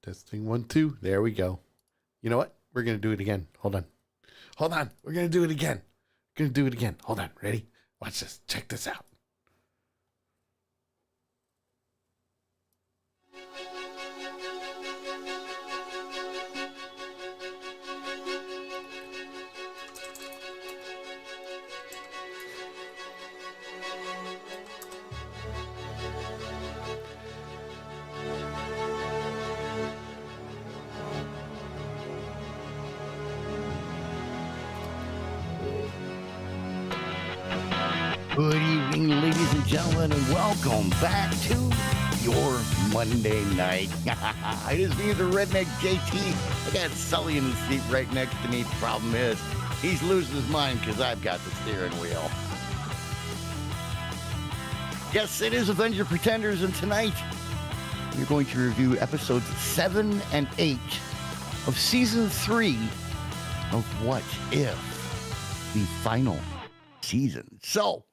Testing 1, 2. There we go. You know what? We're going to do it again. Hold on. Hold on. We're going to do it again. We're going to do it again. Hold on. Ready? Watch this. Check this out. Good evening, ladies and gentlemen, and welcome back to your Monday night. It is me, the Redneck JT. I got Sully in the seat right next to me. Problem is, he's losing his mind because I've got the steering wheel. Yes, it is Avenger Pretenders, and tonight we're going to review episodes 7 and 8 of Season 3 of What If, the final season. So,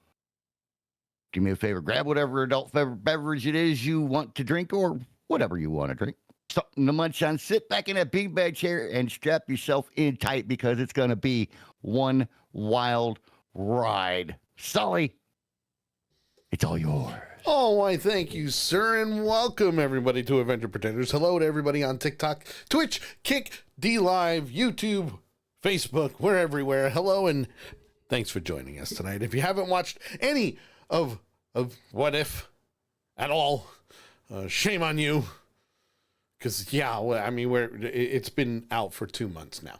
do me a favor, grab whatever adult beverage it is you want to drink or whatever you want to drink. Something to munch on. Sit back in that beanbag chair and strap yourself in tight because it's going to be one wild ride. Sully, it's all yours. Oh, why, thank you, sir, and welcome everybody to Avenger Pretenders. Hello to everybody on TikTok, Twitch, Kick, D-Live, YouTube, Facebook. We're everywhere. Hello, and thanks for joining us tonight. If you haven't watched any of What If at all, shame on you. Because, yeah, well, I mean, it's been out for 2 months now.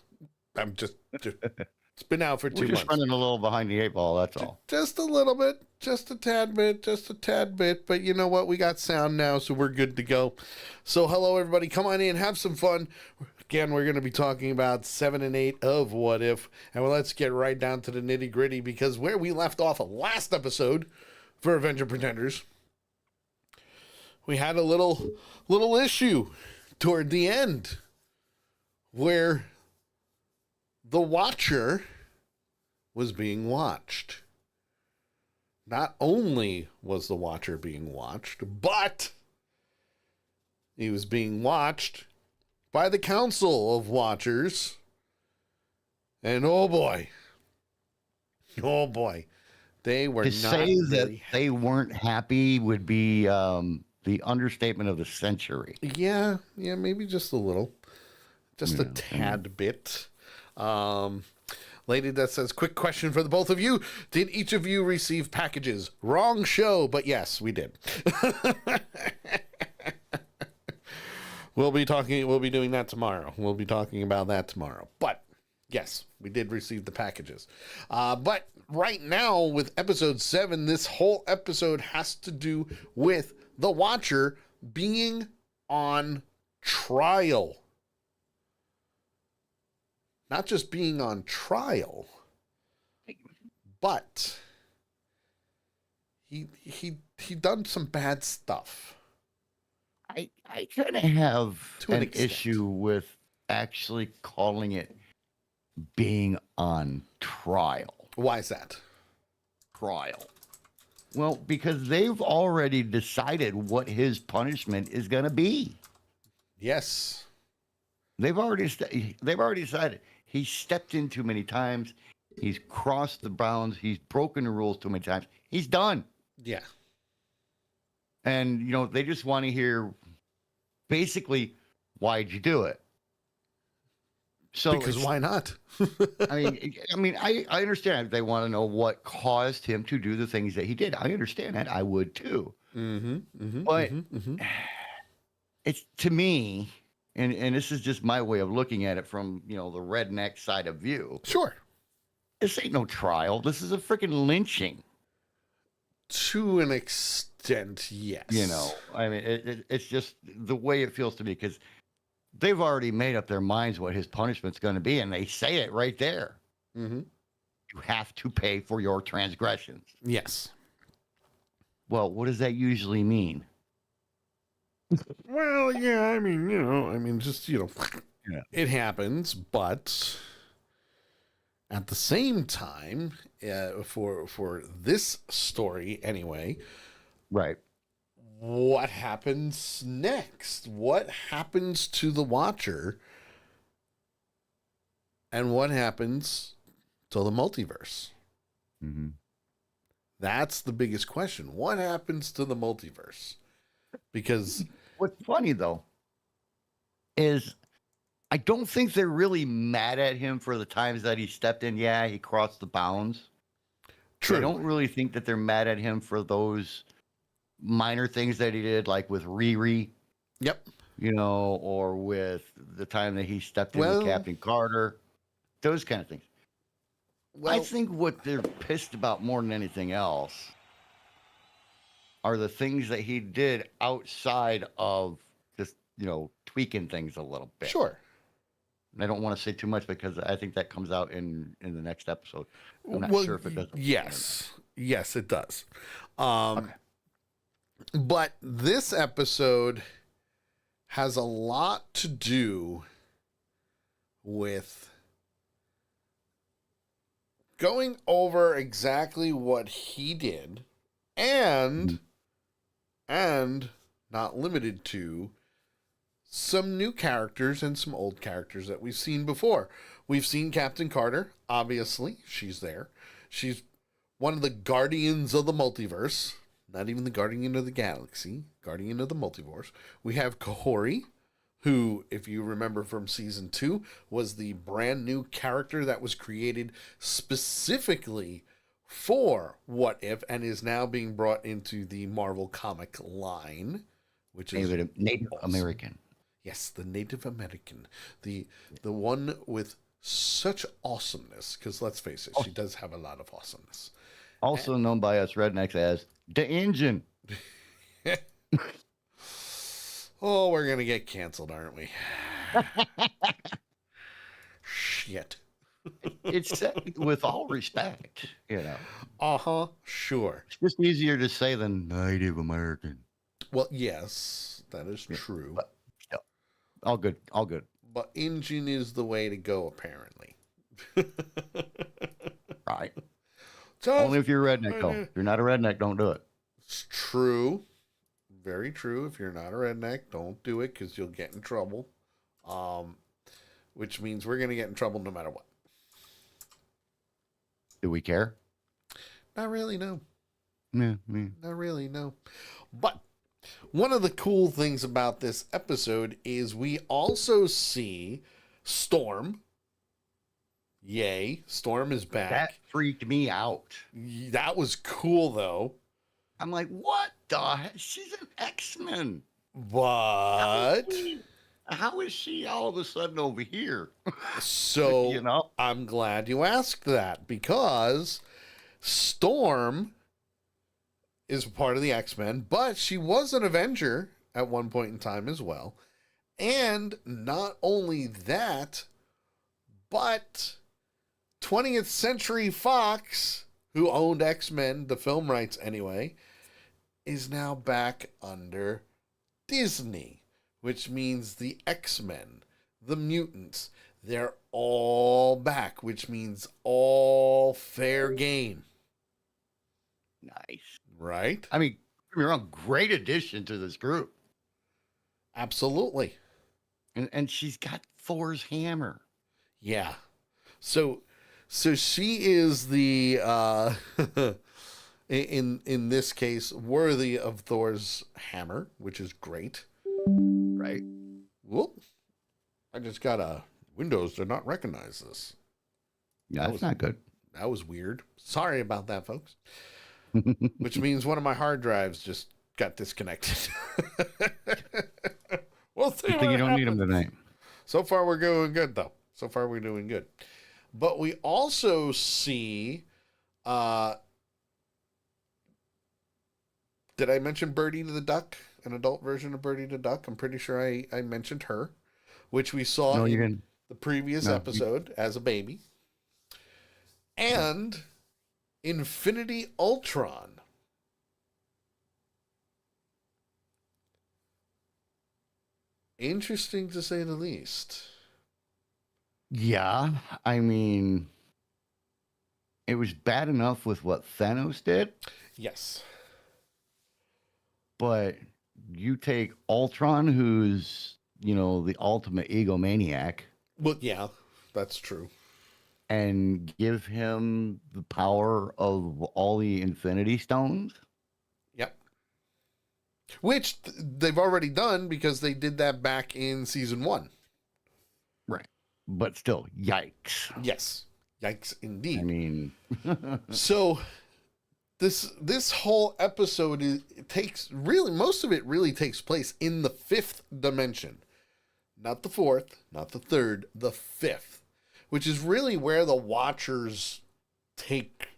It's been out for 2 months. We're just running a little behind the eight ball, that's all. Just a little bit, just a tad bit. But you know what? We got sound now, so we're good to go. So hello, everybody. Come on in, have some fun. Again, we're going to be talking about 7 and 8 of What If. And well, let's get right down to the nitty gritty, because where we left off last episode for Avenger Pretenders, we had a little issue toward the end where the Watcher was being watched. Not only was the Watcher being watched, but he was being watched by the Council of Watchers. And oh boy, they were to not say that very they weren't happy would be the understatement of the century. Yeah, maybe just a little. Just a tad bit. Lady that says, quick question for the both of you. Did each of you receive packages? Wrong show, but yes, we did. We'll be doing that tomorrow. We'll be talking about that tomorrow. But yes, we did receive the packages. But right now with episode 7, this whole episode has to do with the Watcher being on trial. Not just being on trial, but he done some bad stuff. I kind of have an extent. issue with actually calling it being on trial. Why is that? Trial. Well, because they've already decided what his punishment is going to be. Yes. They've already decided. He's stepped in too many times. He's crossed the bounds. He's broken the rules too many times. He's done. Yeah. And, they just want to hear basically, why'd you do it? So because why not? I understand they want to know what caused him to do the things that he did. I understand that. I would too. But it's, to me, and this is just my way of looking at it from, the redneck side of view. Sure. This ain't no trial. This is a freaking lynching. To an extent, yes. It's just the way it feels to me, because they've already made up their minds what his punishment's going to be, and they say it right there. You have to pay for your transgressions. Yes. Well, what does that usually mean? Well, yeah, it happens, but at the same time, for this story anyway, right, what happens next? What happens to the Watcher? And what happens to the multiverse? Mm-hmm. That's the biggest question. What happens to the multiverse? Because What's funny, though, is I don't think they're really mad at him for the times that he stepped in. Yeah, he crossed the bounds. true. I don't really think that they're mad at him for those minor things that he did, like with Riri, Yep. or with the time that he stepped in Well- with Captain Carter, those kind of things. I Well, think what they're pissed about more than anything else are the things that he did outside of just, tweaking things a little bit. sure. I don't want to say too much because I think that comes out in the next episode. I'm not Well, sure if it does. Yes. Yes, it does. Okay. But this episode has a lot to do with going over exactly what he did and not limited to some new characters and some old characters that we've seen before. We've seen Captain Carter, obviously. She's there. She's one of the guardians of the multiverse. Not even the guardian of the galaxy, guardian of the multiverse. We have Kahori, who, if you remember from season 2, was the brand new character that was created specifically for What If and is now being brought into the Marvel comic line, which is Native awesome. American. Yes, the Native American, the one with such awesomeness. Because let's face it, she does have a lot of awesomeness. Also known by us rednecks as the Engine. Oh, we're gonna get canceled, aren't we? Shit. It's with all respect, Sure. It's just easier to say than Native American. Well, yes, that is true. But still, all good, all good. But Injun is the way to go, apparently. Right. Just, Only if you're a redneck, though. If you're not a redneck, don't do it. It's true. Very true. If you're not a redneck, don't do it because you'll get in trouble. Which means we're going to get in trouble no matter what. Do we care? Not really, no. Yeah. Not really, no. But one of the cool things about this episode is we also see Storm. Yay, Storm is back. That freaked me out. That was cool, though. I'm like, what the heck? She's an X-Men. But How is she all of a sudden over here? so I'm glad you asked that because Storm is part of the X-Men, but she was an Avenger at one point in time as well. And not only that, but 20th Century Fox, who owned X-Men, the film rights anyway, is now back under Disney, which means the X-Men, the mutants, they're all back, which means all fair game. Nice. Right? I mean, you're a great addition to this group. Absolutely. And she's got Thor's hammer. Yeah. So she is the in this case worthy of Thor's hammer, which is great. Right. Whoop. I just got a Windows did not recognize this. Yeah, that's not good. That was weird. Sorry about that, folks. Which means one of my hard drives just got disconnected. We'll see. Good thing you don't need them tonight. So far, we're going good, though. So far, we're doing good. But we also see, did I mention Birdie the Duck? An adult version of Birdie the Duck? I'm pretty sure I mentioned her, which we saw in the previous episode as a baby. And Infinity Ultron. Interesting to say the least. Yeah, I mean, it was bad enough with what Thanos did. Yes. But you take Ultron, who's, the ultimate egomaniac, Well, yeah, that's true. and give him the power of all the Infinity Stones. Yep. Which they've already done because they did that back in season 1. Right. But still, yikes. Yes. Yikes indeed. I mean, so this whole episode most of it really takes place in the 5th dimension. Not the 4th, not the 3rd, the 5th, which is really where the Watchers take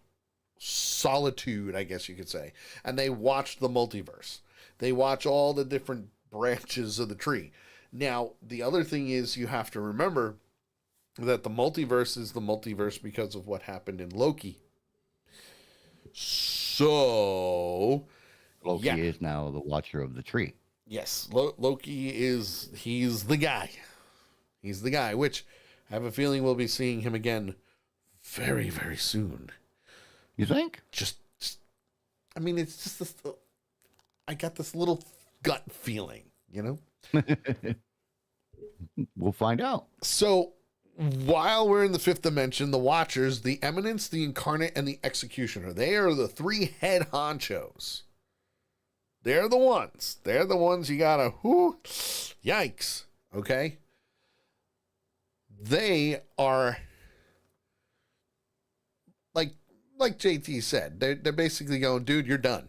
solitude, I guess you could say, and they watch the multiverse. They watch all the different branches of the tree. Now, the other thing is you have to remember that the multiverse is the multiverse because of what happened in Loki. So, Loki is now the Watcher of the Tree. Yes, Loki he's the guy. He's the guy, which I have a feeling we'll be seeing him again very, very soon. You think? I mean, it's just this, I got this little gut feeling, We'll find out. So, while we're in the 5th dimension, the Watchers, the Eminence, the Incarnate, and the Executioner, they are the 3 head honchos. They're the ones. They're the ones you gotta, yikes, okay? They are, like JT said, they're basically going, dude, you're done.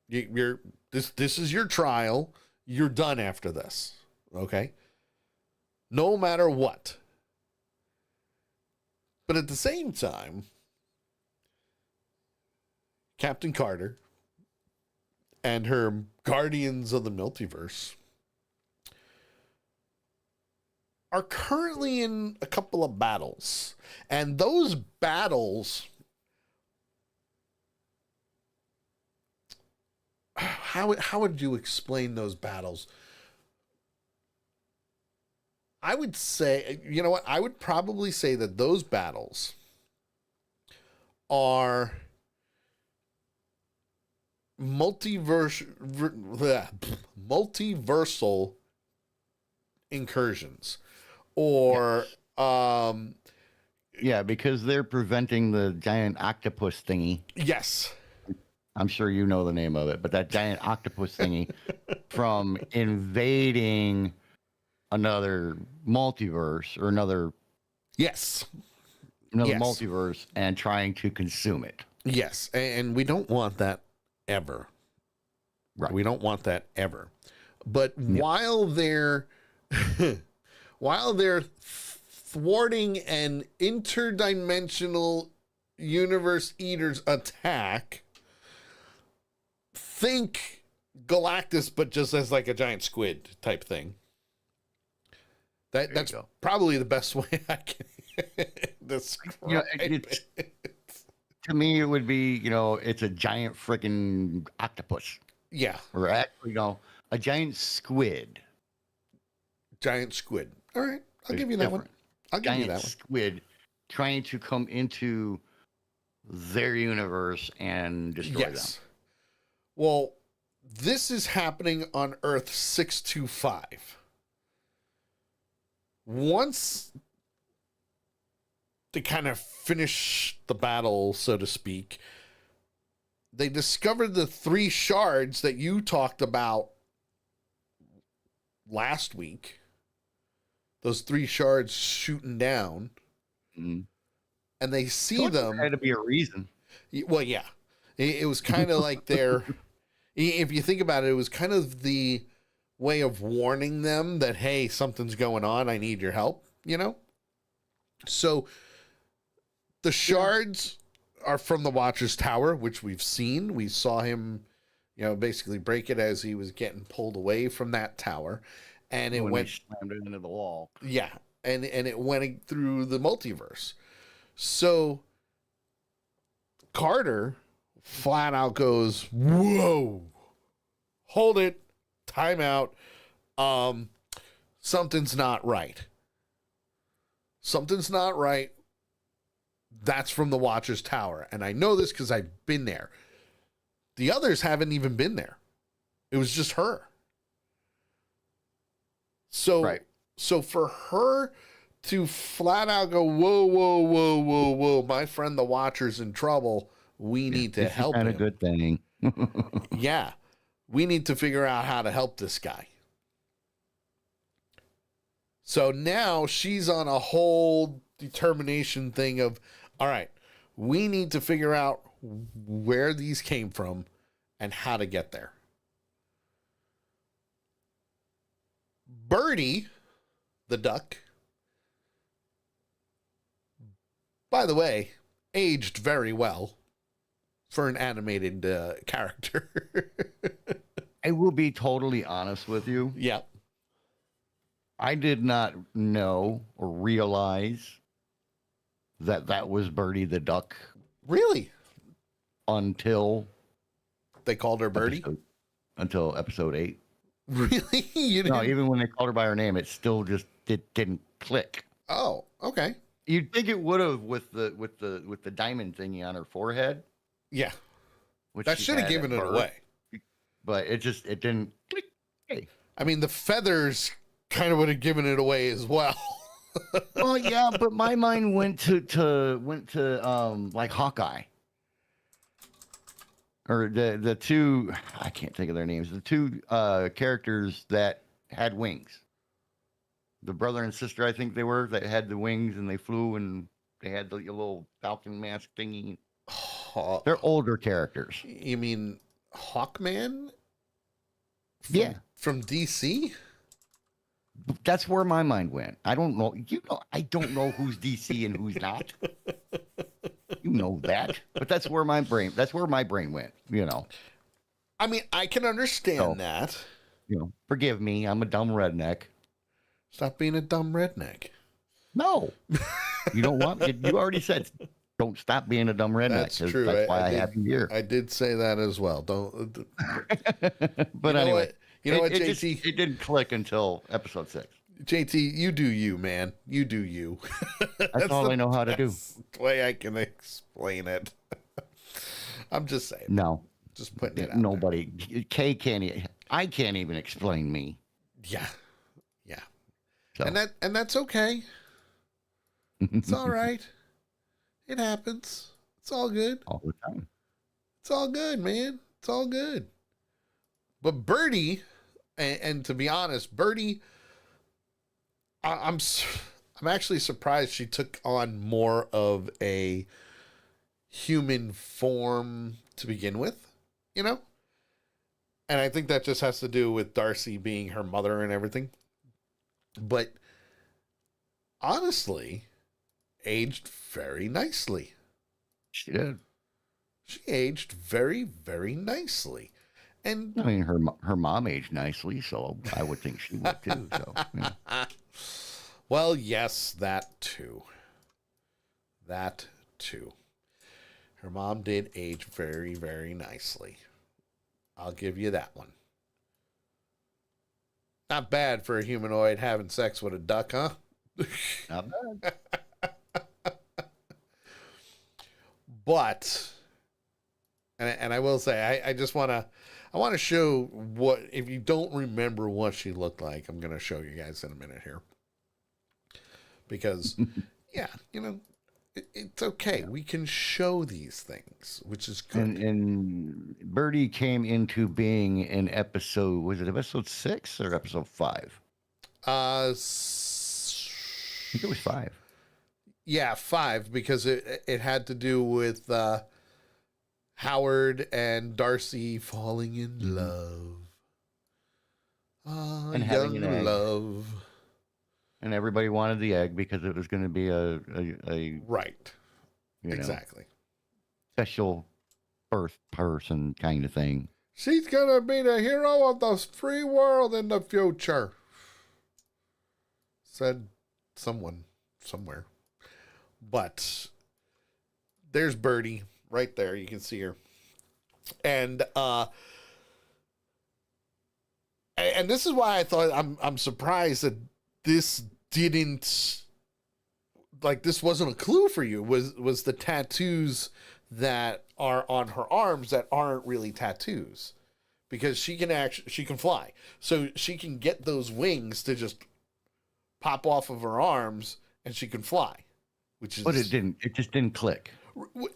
This is your trial. You're done after this, okay? No matter what. But at the same time, Captain Carter and her Guardians of the Multiverse are currently in a couple of battles. And those battles, how would you explain those battles? I would say, you know what? I would probably say that those battles are multiversal incursions, or yeah, because they're preventing the giant octopus thingy. Yes, I'm sure you know the name of it, but that giant octopus thingy from invading another multiverse or another multiverse and trying to consume it. Yes, and we don't want that ever. Right. We don't want that ever. But while they're thwarting an interdimensional universe eater's attack, think Galactus, but just as like a giant squid type thing. That's probably the best way I can describe it. To me, it would be, it's a giant freaking octopus. Yeah. Or actually, a giant squid. Giant squid. All right. I'll give you that one. I'll give you that one. Giant squid trying to come into their universe and destroy them. Well, this is happening on Earth 625. Once they kind of finish the battle, so to speak, they discovered the 3 shards that you talked about last week. Those 3 shards shooting down. Mm-hmm. And they see them. There had to be a reason. Well, yeah. It was kind of like their... If you think about it, it was kind of the way of warning them that, hey, something's going on. I need your help, So the shards are from the Watcher's Tower, which we've seen. We saw him, basically break it as he was getting pulled away from that tower. And it went... slammed it into the wall. Yeah. And it went through the multiverse. So Carter flat out goes, whoa, hold it, time out. Something's not right. Something's not right. That's from the Watcher's Tower. And I know this because I've been there. The others haven't even been there. It was just her. So, Right. so for her to flat out go, whoa, whoa, whoa, whoa, whoa, my friend the Watcher's in trouble. We need to This help is him. not a good thing. Yeah. We need to figure out how to help this guy. So now she's on a whole determination thing of, all right, we need to figure out where these came from and how to get there. Birdie, the duck, by the way, aged very well for an animated character. I will be totally honest with you. Yeah. I did not know or realize that that was Birdie the duck Really? until They called her Birdie? episode 8. Really? You No, didn't? even when they called her by her name, it still just didn't click. Oh, okay. You'd think it would have with the diamond thingy on her forehead. Yeah. Which That she should have had given at it birth, away. but it didn't click. Hey. I mean, the feathers kind of would have given it away as well. Well, yeah, but my mind went to like Hawkeye. Or the two, I can't think of their names. The two characters that had wings. The brother and sister, I think they were, that had the wings and they flew and they had the little falcon mask thingy. They're older characters. You mean Hawkman? Yeah. From DC? That's where my mind went. I don't know. I don't know who's DC and who's not. You know that. But that's where my brain went, I mean, I can understand So- that. Forgive me. I'm a dumb redneck. Stop being a dumb redneck. No. You don't want you already said don't stop being a dumb redneck. That's 'cause true. That's why I did, have you here. I did say that as well. Don't. But anyway, You know what, it JT? it didn't click until episode 6. JT, you do you, man. You do you. That's all I know how to do. That's the way I can explain it. I'm just saying. No, Just putting it out nobody. Kay can't. I can't even explain me. there. Yeah. Yeah. So. And that's okay. It's all right. It happens. It's all good. All the time. It's all good, man. It's all good. But Birdie, and to be honest, Birdie, I'm actually surprised she took on more of a human form to begin with, And I think that just has to do with Darcy being her mother and everything. But honestly, aged very nicely. She did. She aged very, very nicely. And I mean, her mom aged nicely, so I would think she would too. So, yeah. well, yes, that too. That too. Her mom did age very, very nicely. I'll give you that one. Not bad for a humanoid having sex with a duck, huh? Not bad. But, and I will say, I just want to show what, if you don't remember what she looked like, I'm going to show you guys in a minute here. Because, yeah, it's okay. We can show these things, which is good. And Birdie came into being in episode, was it episode 6 or episode 5? I think it was 5. Yeah, 5, because it had to do with Howard and Darcy falling in love. And having an egg. love. And everybody wanted the egg because it was going to be a Right. you know, Exactly. special birth person kind of thing. She's going to be the hero of the free world in the future. Said someone somewhere. But there's Birdie right there. You can see her. And this is why I thought I'm surprised that this didn't, like, this wasn't a clue for you, was the tattoos that are on her arms that aren't really tattoos. because she can fly. So she can get those wings to just pop off of her arms and she can fly, which is But it just didn't click.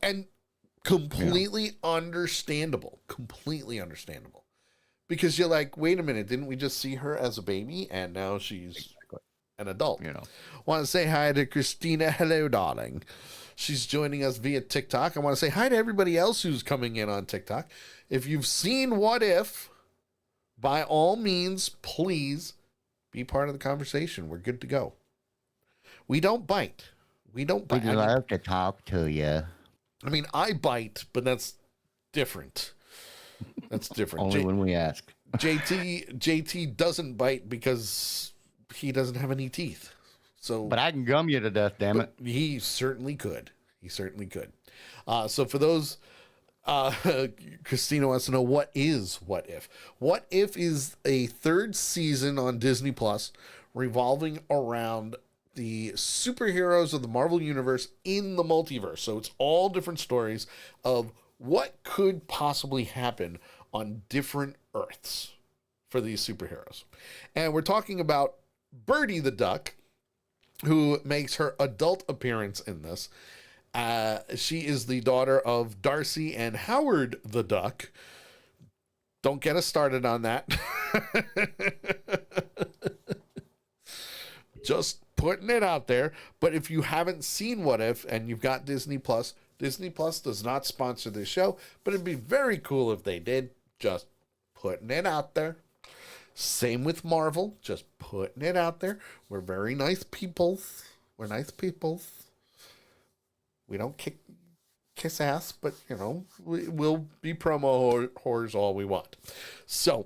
and completely understandable. Completely understandable. Because you're like, wait a minute, didn't we just see her as a baby and now she's an adult? Want to say hi to Christina. Hello, darling. She's joining us via TikTok. I want to say hi to everybody else who's coming in on TikTok. If you've seen What If, by all means, please be part of the conversation. We're good to go. We don't bite. We don't bite. We'd love to talk to you. I mean, I bite, but that's different. That's different. Only when we ask. JT doesn't bite because he doesn't have any teeth. But I can gum you to death, damn it. He certainly could. He certainly could. So for those, Christina wants to know, what is What If? What If is a 3rd season on Disney Plus revolving around the superheroes of the Marvel Universe in the multiverse. So it's all different stories of what could possibly happen on different Earths for these superheroes. And we're talking about Birdie the Duck, who makes her adult appearance in this. She is the daughter of Darcy and Howard the Duck. Don't get us started on that. Just putting it out there. But if you haven't seen What If and you've got Disney Plus does not sponsor this show, but it'd be very cool if they did. Just putting it out there. Same with Marvel, just putting it out there. We're very nice people. We're nice people. We don't kiss ass, but, we'll be promo whores all we want. So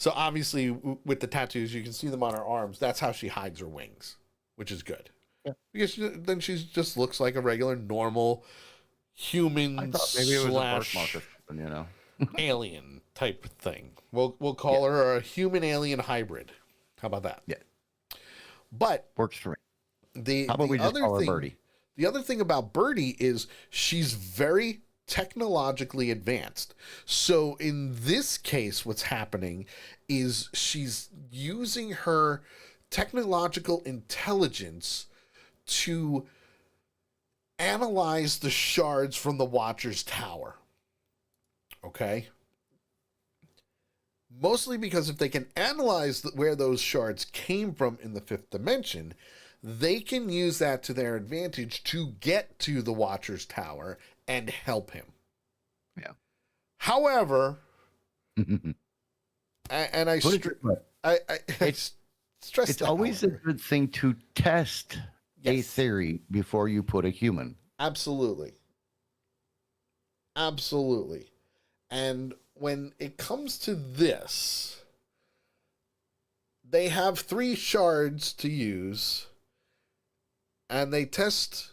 obviously with the tattoos, you can see them on her arms. That's how she hides her wings, which is good. Yeah. Because then she just looks like a regular, normal human I thought maybe it was a birthmark or something, alien type thing. We'll call her a human alien hybrid. How about that? Yeah. But works for me. How about we just call her Birdie? The other thing about Birdie is she's very technologically advanced. So in this case, what's happening is she's using her technological intelligence to analyze the shards from the Watcher's Tower. Okay? Mostly because if they can analyze where those shards came from in the 5th dimension, they can use that to their advantage to get to the Watcher's Tower and help him. Yeah. However, and I stress it's always a good thing to test a theory before you put a human. Absolutely. Absolutely. And when it comes to this, they have 3 shards to use, and they test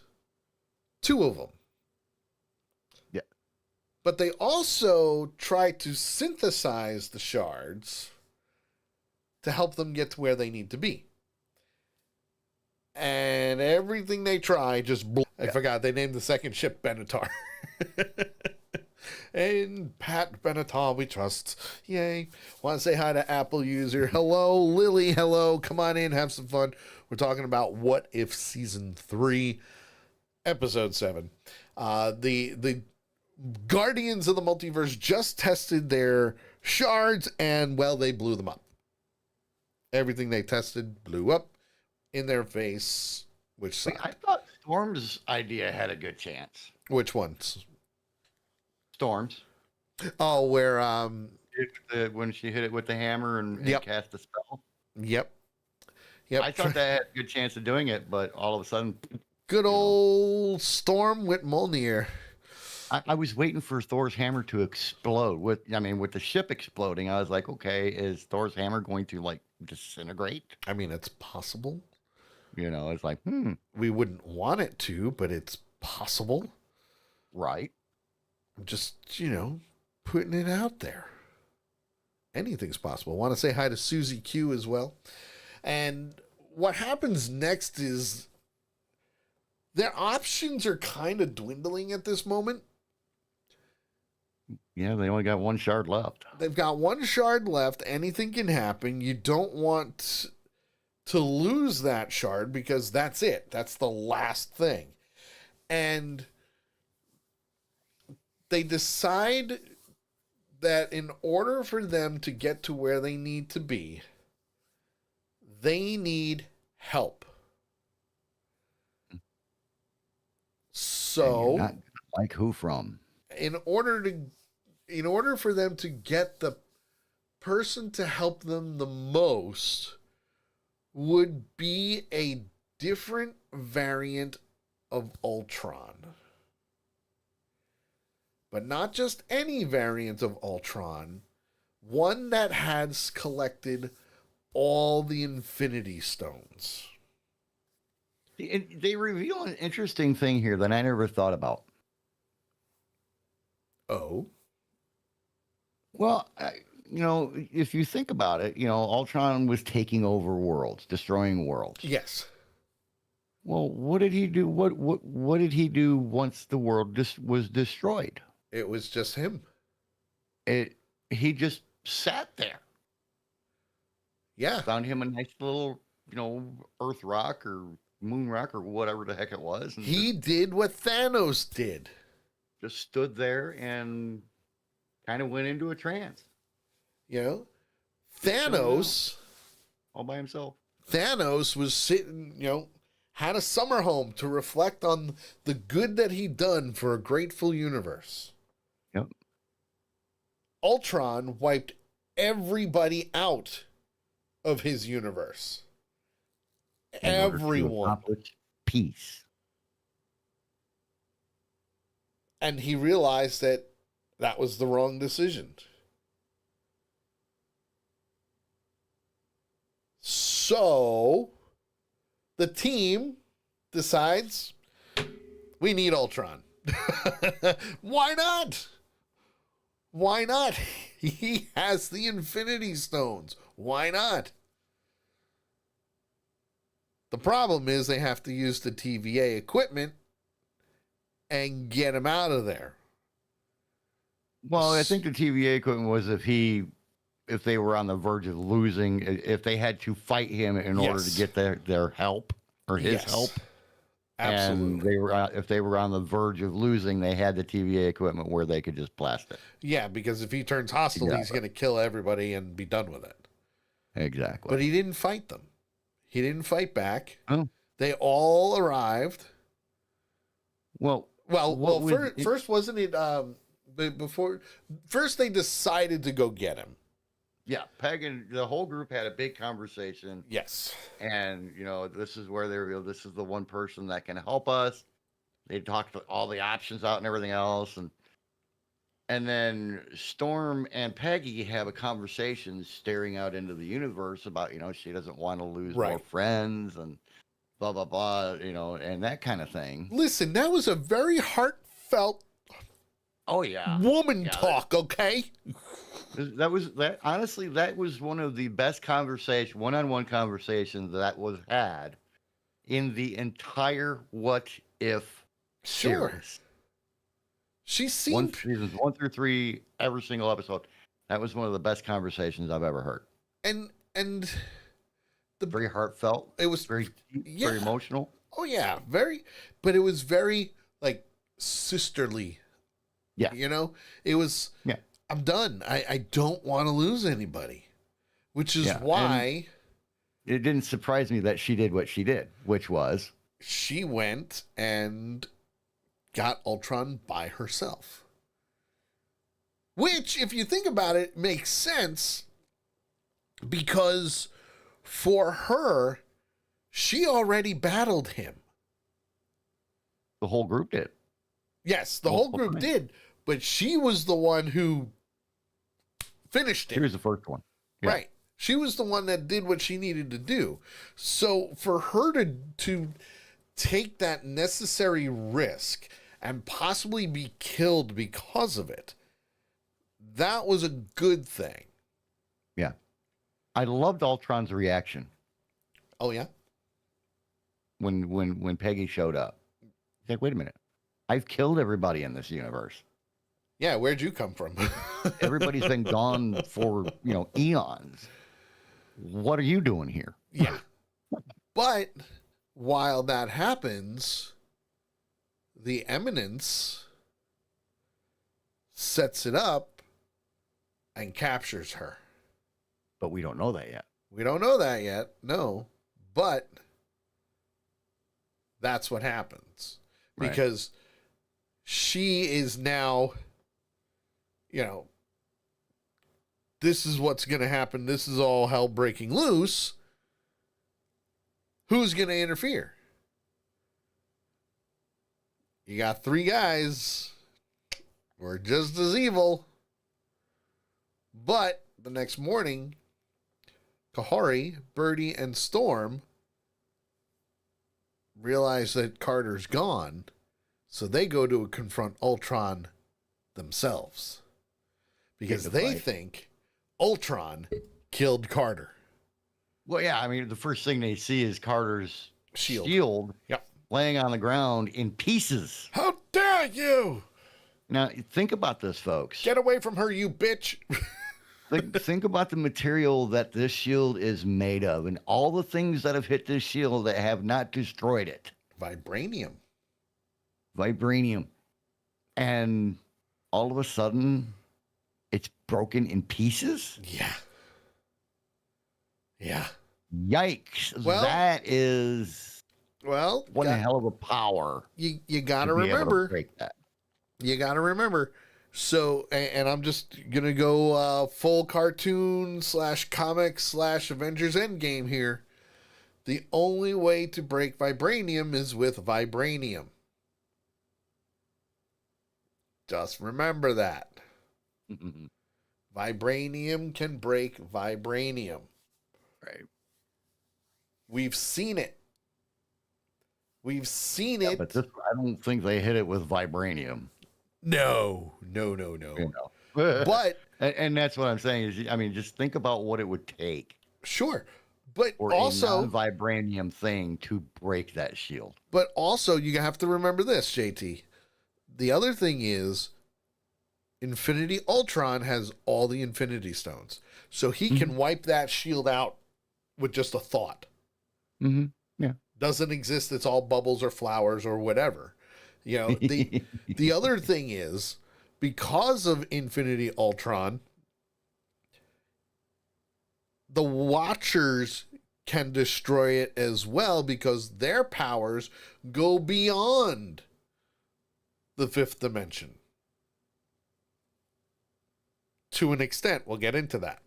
2 of them. Yeah. But they also try to synthesize the shards to help them get to where they need to be. And everything they try just I forgot, they named the second ship Benatar. And Pat Benatar we trust. Yay. Want to say hi to Apple user. Hello, Lily. Hello. Come on in, have some fun. We're talking about What If Season 3, Episode 7. The Guardians of the Multiverse just tested their shards and, well, they blew them up. Everything they tested blew up in their face, which sucked. I thought Storm's idea had a good chance. Which ones? Storm's. Oh, where when she hit it with the hammer and cast the spell. Yep. I thought that had a good chance of doing it, but all of a sudden, good old Storm with Mjolnir. I was waiting for Thor's hammer to explode. With the ship exploding, I was like, okay, is Thor's hammer going to disintegrate? I mean, it's possible. It's like, we wouldn't want it to, but it's possible. Right. I'm just, putting it out there. Anything's possible. Want to say hi to Susie Q as well. And what happens next is their options are kind of dwindling at this moment. Yeah, they only got one shard left. They've got one shard left. Anything can happen. You don't want to lose that shard because that's it. That's the last thing. And they decide that in order for them to get to where they need to be, they need help. So, Not like who from? in order for them to get the person to help them the most would be a different variant of Ultron. But not just any variant of Ultron, one that has collected all the Infinity Stones. They reveal an interesting thing here that I never thought about. Oh? Well, if you think about it, Ultron was taking over worlds, destroying worlds. Yes. Well, what did he do? What did he do once the world was destroyed? It was just him. He just sat there. Yeah. Found him a nice little, Earth rock or moon rock or whatever the heck it was. And He did what Thanos did. just stood there and kind of went into a trance You know? Thanos all by himself. Thanos was sitting, had a summer home to reflect on the good that he'd done for a grateful universe. Yep. Ultron wiped everybody out of his universe. In order to Everyone. accomplish peace. And he realized that that was the wrong decision. So the team decides we need Ultron. Why not? Why not? He has the Infinity Stones. Why not? The problem is they have to use the TVA equipment and get him out of there. Well, I think the TVA equipment was if they were on the verge of losing, if they had to fight him in order to get their help or his help. Absolutely. And if they were on the verge of losing, they had the TVA equipment where they could just blast it. Yeah, because if he turns hostile, he's going to kill everybody and be done with it. Exactly. But he didn't fight them. He didn't fight back. Oh. They all arrived. Well, first wasn't it before first they decided to go get him. Yeah, Peg and the whole group had a big conversation. Yes. And, this is where they revealed this is the one person that can help us. They talked all the options out and everything else. And then Storm and Peggy have a conversation staring out into the universe about, she doesn't want to lose more friends and blah, blah, blah, and that kind of thing. Listen, that was a very heartfelt woman talk, okay? Honestly, that was one of the best one-on-one conversations that was had in the entire What If series. She seemed Seasons 1 through 3, every single episode. That was one of the best conversations I've ever heard. And very heartfelt. It was very deep, very emotional. Oh yeah, but it was very like sisterly. Yeah. It was I'm done. I don't want to lose anybody. Which is why it didn't surprise me that she did what she did, which was she went and got Ultron by herself. Which, if you think about it, makes sense because for her, she already battled him. The whole group did. Yes, the whole group did, but she was the one who finished it. She was the first one. Yeah. Right. She was the one that did what she needed to do. So for her to take that necessary risk and possibly be killed because of it, that was a good thing. Yeah. I loved Ultron's reaction. Oh, yeah? When Peggy showed up. He's like, wait a minute. I've killed everybody in this universe. Yeah, where'd you come from? Everybody's been gone for, eons. What are you doing here? Yeah. But while that happens, the Eminence sets it up and captures her. But we don't know that yet. We don't know that yet, no. But that's what happens. Right. Because she is now, this is what's going to happen. This is all hell breaking loose. Who's going to interfere? You got three guys who are just as evil. But the next morning, Kahari, Birdie, and Storm realize that Carter's gone. So they go to confront Ultron themselves. Because they think Ultron killed Carter. Well, yeah, I mean, the first thing they see is Carter's Shield. Yep. laying on the ground in pieces. How dare you! Now, think about this, folks. Get away from her, you bitch! Think about the material that this shield is made of and all the things that have hit this shield that have not destroyed it. Vibranium. And all of a sudden, it's broken in pieces? Yeah. Yeah. Yikes. Well, that is one hell of a power. You got to remember. Break that. You got to remember. So, and I'm just going to go full cartoon / comic / Avengers Endgame here. The only way to break vibranium is with vibranium. Just remember that. Vibranium can break vibranium. Right. We've seen it. But I don't think they hit it with vibranium. No. But and that's what I'm saying is, I mean, just think about what it would take. Sure. But for also a vibranium thing to break that shield. But also you have to remember this, JT. The other thing is Infinity Ultron has all the Infinity Stones. So he can wipe that shield out with just a thought. Mm-hmm. Yeah. Doesn't exist. It's all bubbles or flowers or whatever. The other thing is, because of Infinity Ultron, the Watchers can destroy it as well because their powers go beyond the fifth dimension. To an extent, we'll get into that.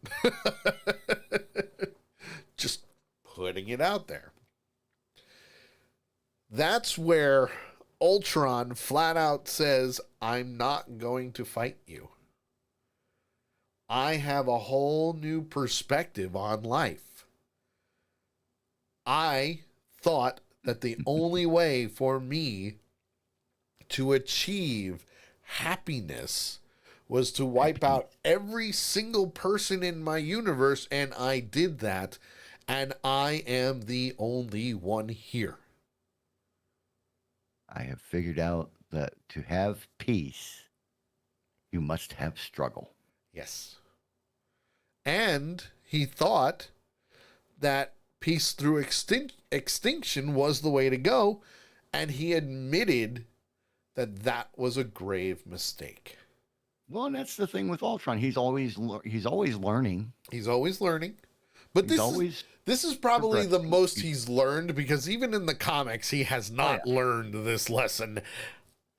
Just putting it out there. That's where Ultron flat out says, I'm not going to fight you. I have a whole new perspective on life. I thought that the only way for me to achieve happiness was to wipe out every single person in my universe, and I did that, and I am the only one here. I have figured out that to have peace, you must have struggle. Yes. And he thought that peace through extinction was the way to go, and he admitted that that was a grave mistake. Well, and that's the thing with Ultron. He's always learning. He's always learning. But this is probably the most he's learned, because even in the comics, he has not learned this lesson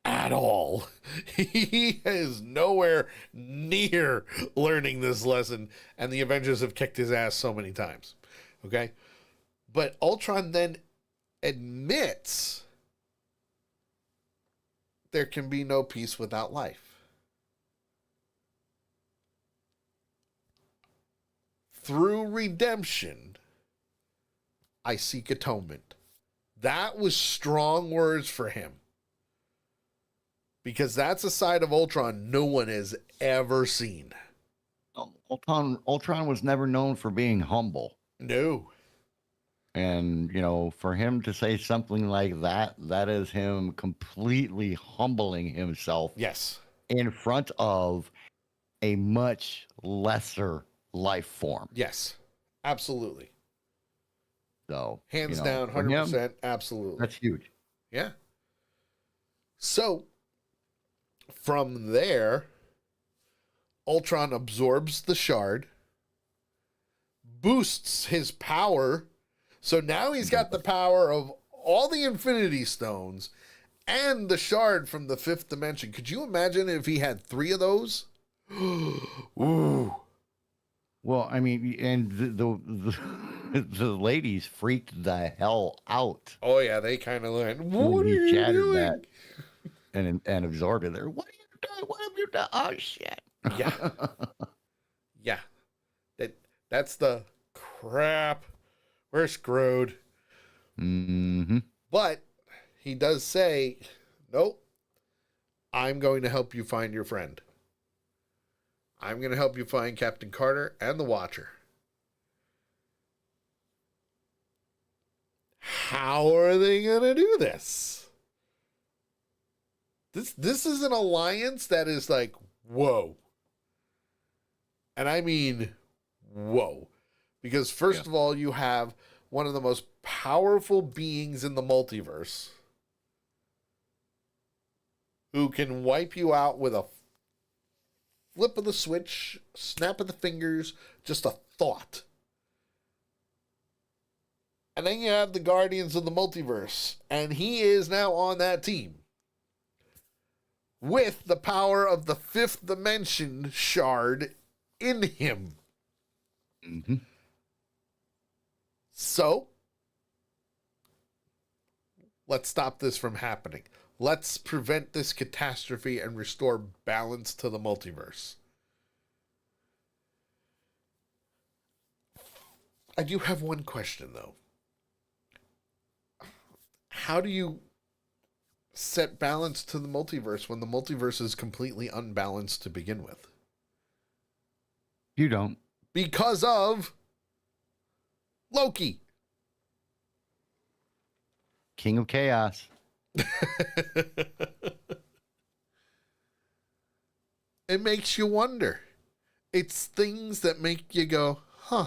at all. He is nowhere near learning this lesson, and the Avengers have kicked his ass so many times. Okay? But Ultron then admits there can be no peace without life. Through redemption, I seek atonement. That was strong words for him. Because that's a side of Ultron no one has ever seen. Ultron was never known for being humble. No. And, for him to say something like that, that is him completely humbling himself. Yes. in front of a much lesser life form. Yes, absolutely. So, Hands you know, down, for him, 100%, absolutely. that's huge. Yeah. So, from there, Ultron absorbs the shard, boosts his power. So now he's got the power of all the Infinity Stones and the shard from the fifth dimension. Could you imagine if he had 3 of those? Ooh. Well, I mean, and the ladies freaked the hell out Oh, yeah, they kind of went, when what are he you chattered doing? that and absorbed it there. What are you doing? What have you done? Oh, shit. Yeah. Yeah. That's the crap. We're screwed. Mm-hmm. But he does say, nope, I'm going to help you find your friend. I'm going to help you find Captain Carter and the Watcher. How are they going to do this? This is an alliance that is like, whoa. And I mean, whoa. Because first of all, you have one of the most powerful beings in the multiverse who can wipe you out with a flip of the switch, snap of the fingers, just a thought. And then you have the Guardians of the Multiverse, and he is now on that team with the power of the fifth dimension shard in him. Mm-hmm. So, let's stop this from happening. Let's prevent this catastrophe and restore balance to the multiverse. I do have one question, though. How do you set balance to the multiverse when the multiverse is completely unbalanced to begin with? You don't. Because of Loki. King of Chaos. It makes you wonder. It's things that make you go, huh.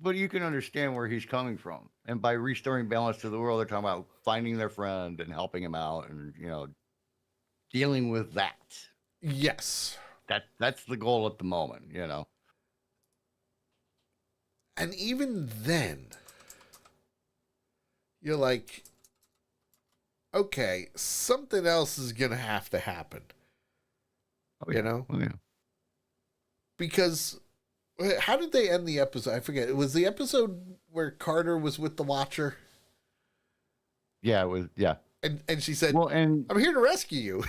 But you can understand where he's coming from. And by restoring balance to the world, they're talking about finding their friend and helping him out and, you know, dealing with that. Yes. That's the goal at the moment, you know. And even then, you're like, okay, something else is going to have to happen. Oh, yeah. You know? Oh, yeah. Because how did they end the episode? I forget. It was the episode where Carter was with the Watcher. Yeah, it was. Yeah. And she said, well, and I'm here to rescue you.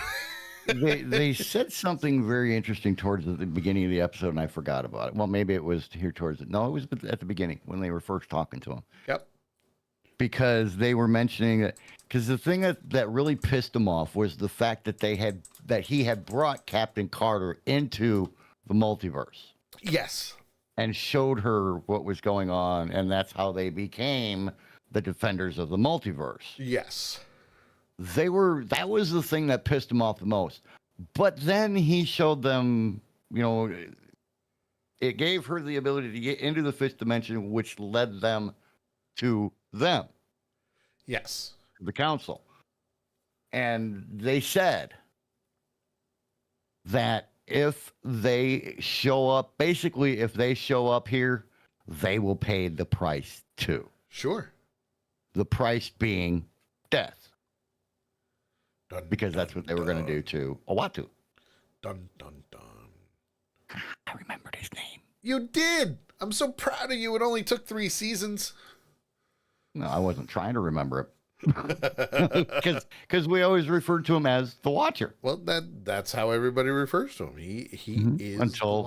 they said something very interesting towards the beginning of the episode, and I forgot about it. Well, maybe it was here towards it. No, it was at the beginning when they were first talking to him. Yep. Because they were mentioning that. Because the thing that really pissed him off was the fact that he had brought Captain Carter into the multiverse. Yes. And showed her what was going on, and that's how they became the defenders of the multiverse. Yes. That was the thing that pissed him off the most. But then he showed them, you know, it gave her the ability to get into the fifth dimension, which led them to them. Yes. The council. And they said that if they show up, basically, if they show up here, they will pay the price too. Sure. The price being death. Dun, Because dun, that's what they were going to do to Owatu. Dun, dun, dun. I remembered his name. You did. I'm so proud of you. It only took 3 seasons. No, I wasn't trying to remember it. Because we always referred to him as the Watcher. Well, that's how everybody refers to him. He is until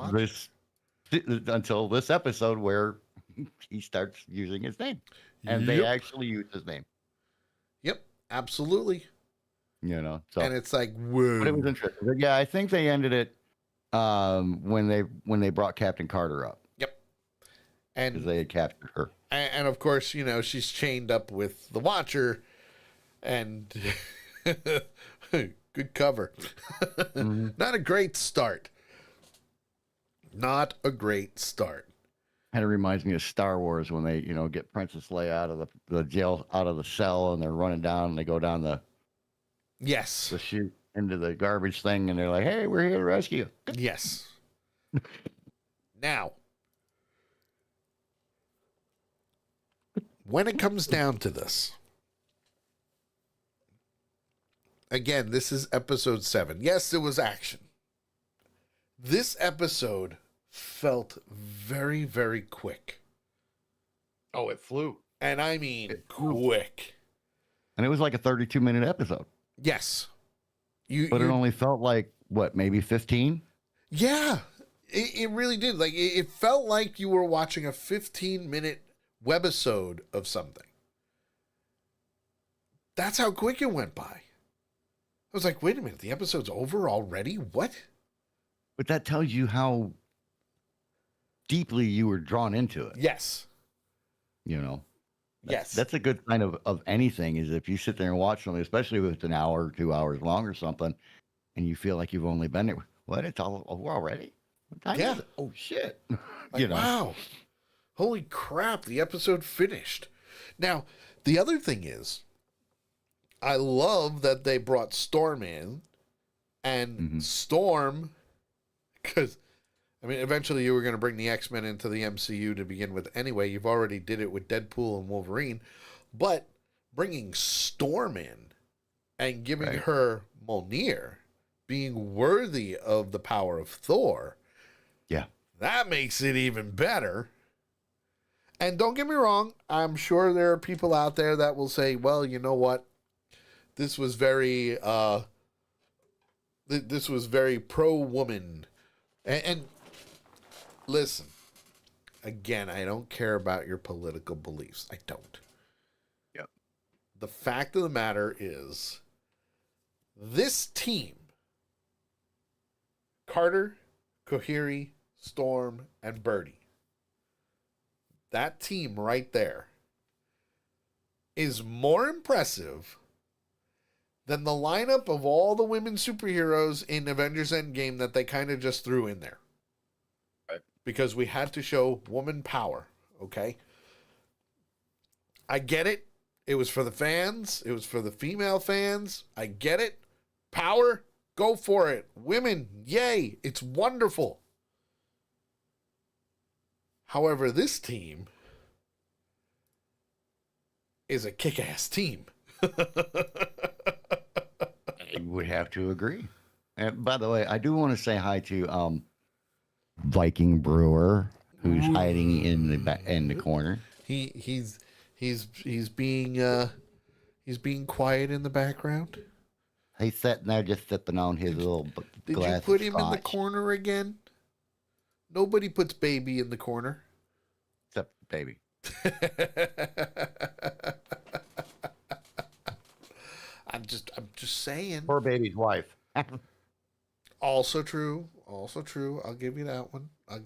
this episode where he starts using his name, and they actually use his name. Yep, absolutely. You know, so and it's like, whoa. But it was interesting. But yeah, I think they ended it when they brought Captain Carter up. Yep, and because they had captured her. And of course, you know, she's chained up with the Watcher, and Good cover. Mm-hmm. Not a great start. Not a great start. Kind of reminds me of Star Wars when they, get Princess Leia out of the jail, out of the cell, and they're running down, and they go down Yes. the chute into the garbage thing, and they're like, "Hey, we're here to rescue you." Yes. Now, when it comes down to this, again, this is episode 7. Yes, there was action. This episode felt very, very quick. Oh, it flew. And I mean quick. And it was like a 32-minute episode. Yes. But it only felt like, what, maybe 15? Yeah. It really did. Like, it felt like you were watching a 15-minute webisode of something. That's how quick it went by. I was like, wait a minute, the episode's over already? What? But that tells you how deeply you were drawn into it. Yes. Yes. That's a good sign of anything, is if you sit there and watch something, especially if it's an hour or 2 hours long or something, and you feel like you've only been there. What? It's all over already? What time is it? Oh, shit. Like, wow. Holy crap, the episode finished. Now, the other thing is, I love that they brought Storm in, and Storm, because, I mean, eventually you were going to bring the X-Men into the MCU to begin with anyway. You've already did it with Deadpool and Wolverine. But bringing Storm in and giving her Mjolnir, being worthy of the power of Thor, that makes it even better. And don't get me wrong, I'm sure there are people out there that will say, well, you know what? This was very pro-woman. And listen, again, I don't care about your political beliefs. I don't. Yep. The fact of the matter is, this team, Carter, Kohiri, Storm, and Birdie, that team right there is more impressive than the lineup of all the women superheroes in Avengers Endgame that they kind of just threw in there. Right. Because we had to show woman power, okay? I get it. It was for the fans. It was for the female fans. I get it. Power, go for it. Women, yay. It's wonderful. However, this team is a kick-ass team. I would have to agree. And by the way, I do want to say hi to Viking Brewer, who's hiding in the corner. He's being quiet in the background. He's sitting there just sipping on his little Did glass you put of him in the scotch. corner again? Nobody puts baby in the corner. Except baby. I'm just saying. Poor baby's wife. Also true. I'll give you that one. All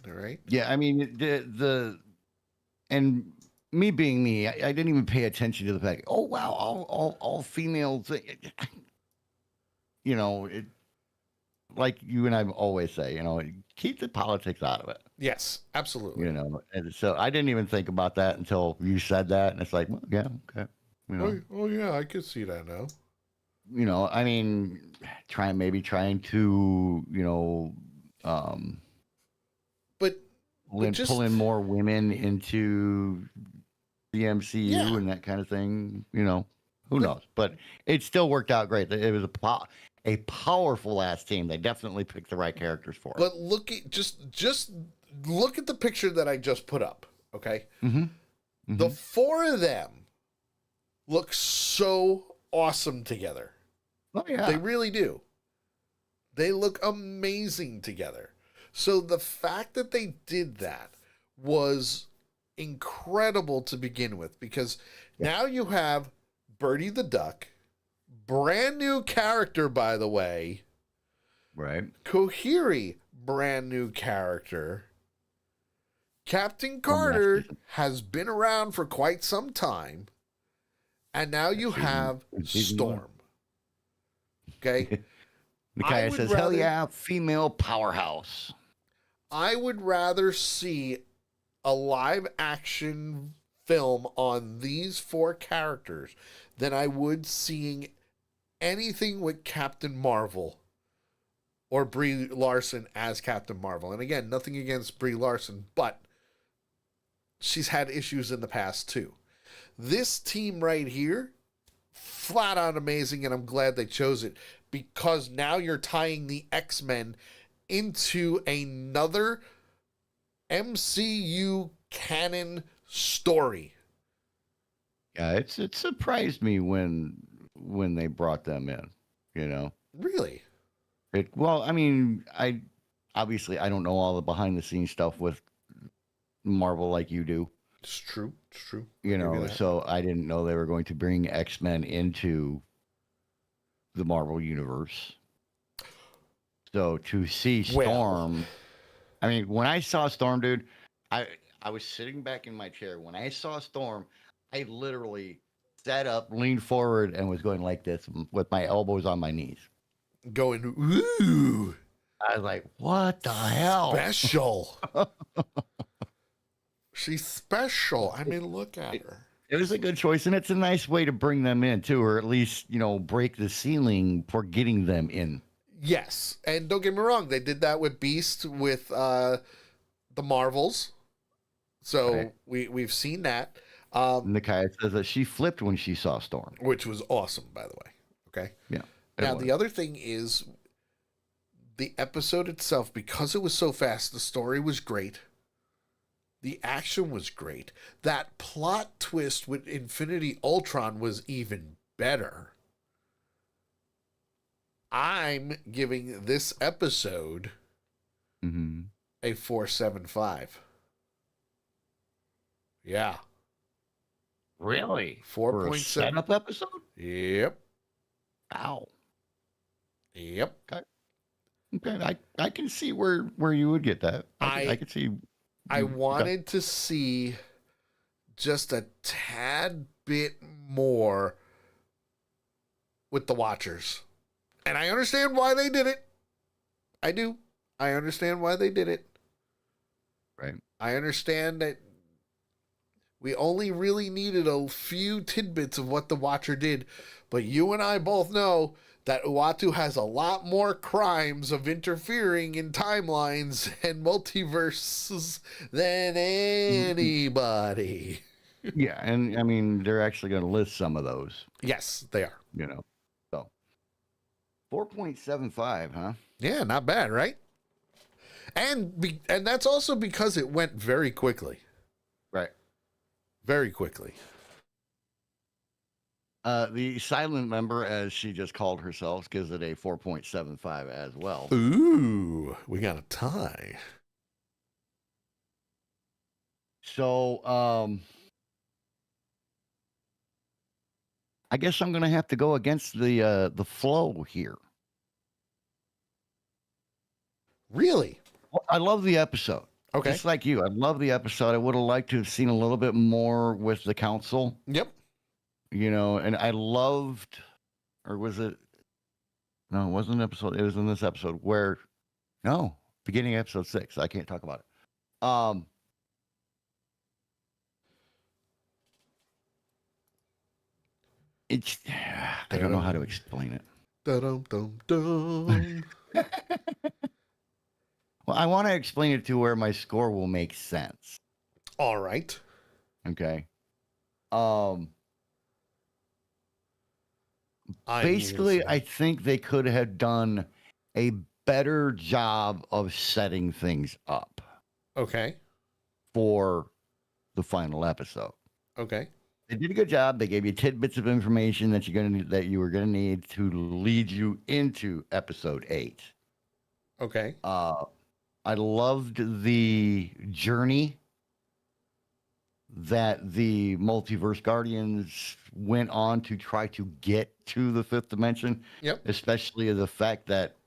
right. Yeah, I mean and me being me, I didn't even pay attention to the fact. Oh wow, all females. It, like you and I always say, keep the politics out of it. Yes, absolutely. And so I didn't even think about that until you said that, and it's like, well, yeah, okay. Oh yeah, I could see that now. I mean, trying to, but pull in more women into the MCU and that kind of thing. Who knows? But it still worked out great. It was a powerful ass team. They definitely picked the right characters for it. But look at just look at the picture that I just put up. Okay, the four of them look so awesome together. Oh yeah, they really do. They look amazing together. So the fact that they did that was incredible to begin with, because now you have Birdie the Duck, brand new character, by the way. Right. Kohiri, brand new character. Captain Carter has been around for quite some time. And now you have Storm. Okay. Micaiah would says, hell rather- yeah, female powerhouse. I would rather see a live action film on these 4 characters than I would seeing anything with Captain Marvel or Brie Larson as Captain Marvel. And again, nothing against Brie Larson, but she's had issues in the past too. This team right here, flat out amazing, and I'm glad they chose it because now you're tying the X-Men into another MCU canon story. Yeah, it surprised me when they brought them in, you know. Really? Well, I mean, I don't know all the behind the scenes stuff with Marvel like you do. It's true. It's true. You know, so I didn't know they were going to bring X-Men into the Marvel universe. So to see Storm, I mean, when I saw Storm, dude, I was sitting back in my chair. When I saw Storm, I literally sat up, leaned forward, and was going like this with my elbows on my knees. Going, ooh. I was like, what the hell? Special. She's special. I mean, look at her. It was a good choice, and it's a nice way to bring them in, too, or at least, you know, break the ceiling for getting them in. Yes. And don't get me wrong, they did that with Beast with the Marvels. So we've seen that. Nakia says that she flipped when she saw Storm. Which was awesome, by the way. Okay? Yeah. Now, the other thing is the episode itself, because it was so fast, the story was great. The action was great. That plot twist with Infinity Ultron was even better. I'm giving this episode a 4.75. Yeah. Really? 4.7 setup episode? Yep. Ow. Yep. Okay. I can see where you would get that. I could see. I wanted to see just a tad bit more with the Watchers. And I understand why they did it. I do. I understand why they did it. Right. I understand that we only really needed a few tidbits of what the Watcher did. But you and I both know that Uatu has a lot more crimes of interfering in timelines and multiverses than anybody. Yeah, and I mean, they're actually going to list some of those. Yes, they are. You know, so 4.75, huh? Yeah, not bad, right? And that's also because it went very quickly. Right. Very quickly. The silent member, as she just called herself, gives it a 4.75 as well. Ooh, we got a tie. So, I guess I'm going to have to go against the flow here. Really? Well, I love the episode. Okay. Just like you, I love the episode. I would have liked to have seen a little bit more with the council. Yep. You know, and I loved, or was it? No, it wasn't an episode. It was in this episode where, no, beginning of episode 6. I can't talk about it. It's, I don't know how to explain it. Dum-dum-dum. Well, I want to explain it to where my score will make sense. All right. Okay. Basically, I think they could have done a better job of setting things up. Okay. For the final episode. Okay. They did a good job. They gave you tidbits of information that you were gonna need to lead you into episode 8. Okay. I loved the journey that the Multiverse Guardians went on to try to get to the 5th dimension. Yep. Especially the fact that,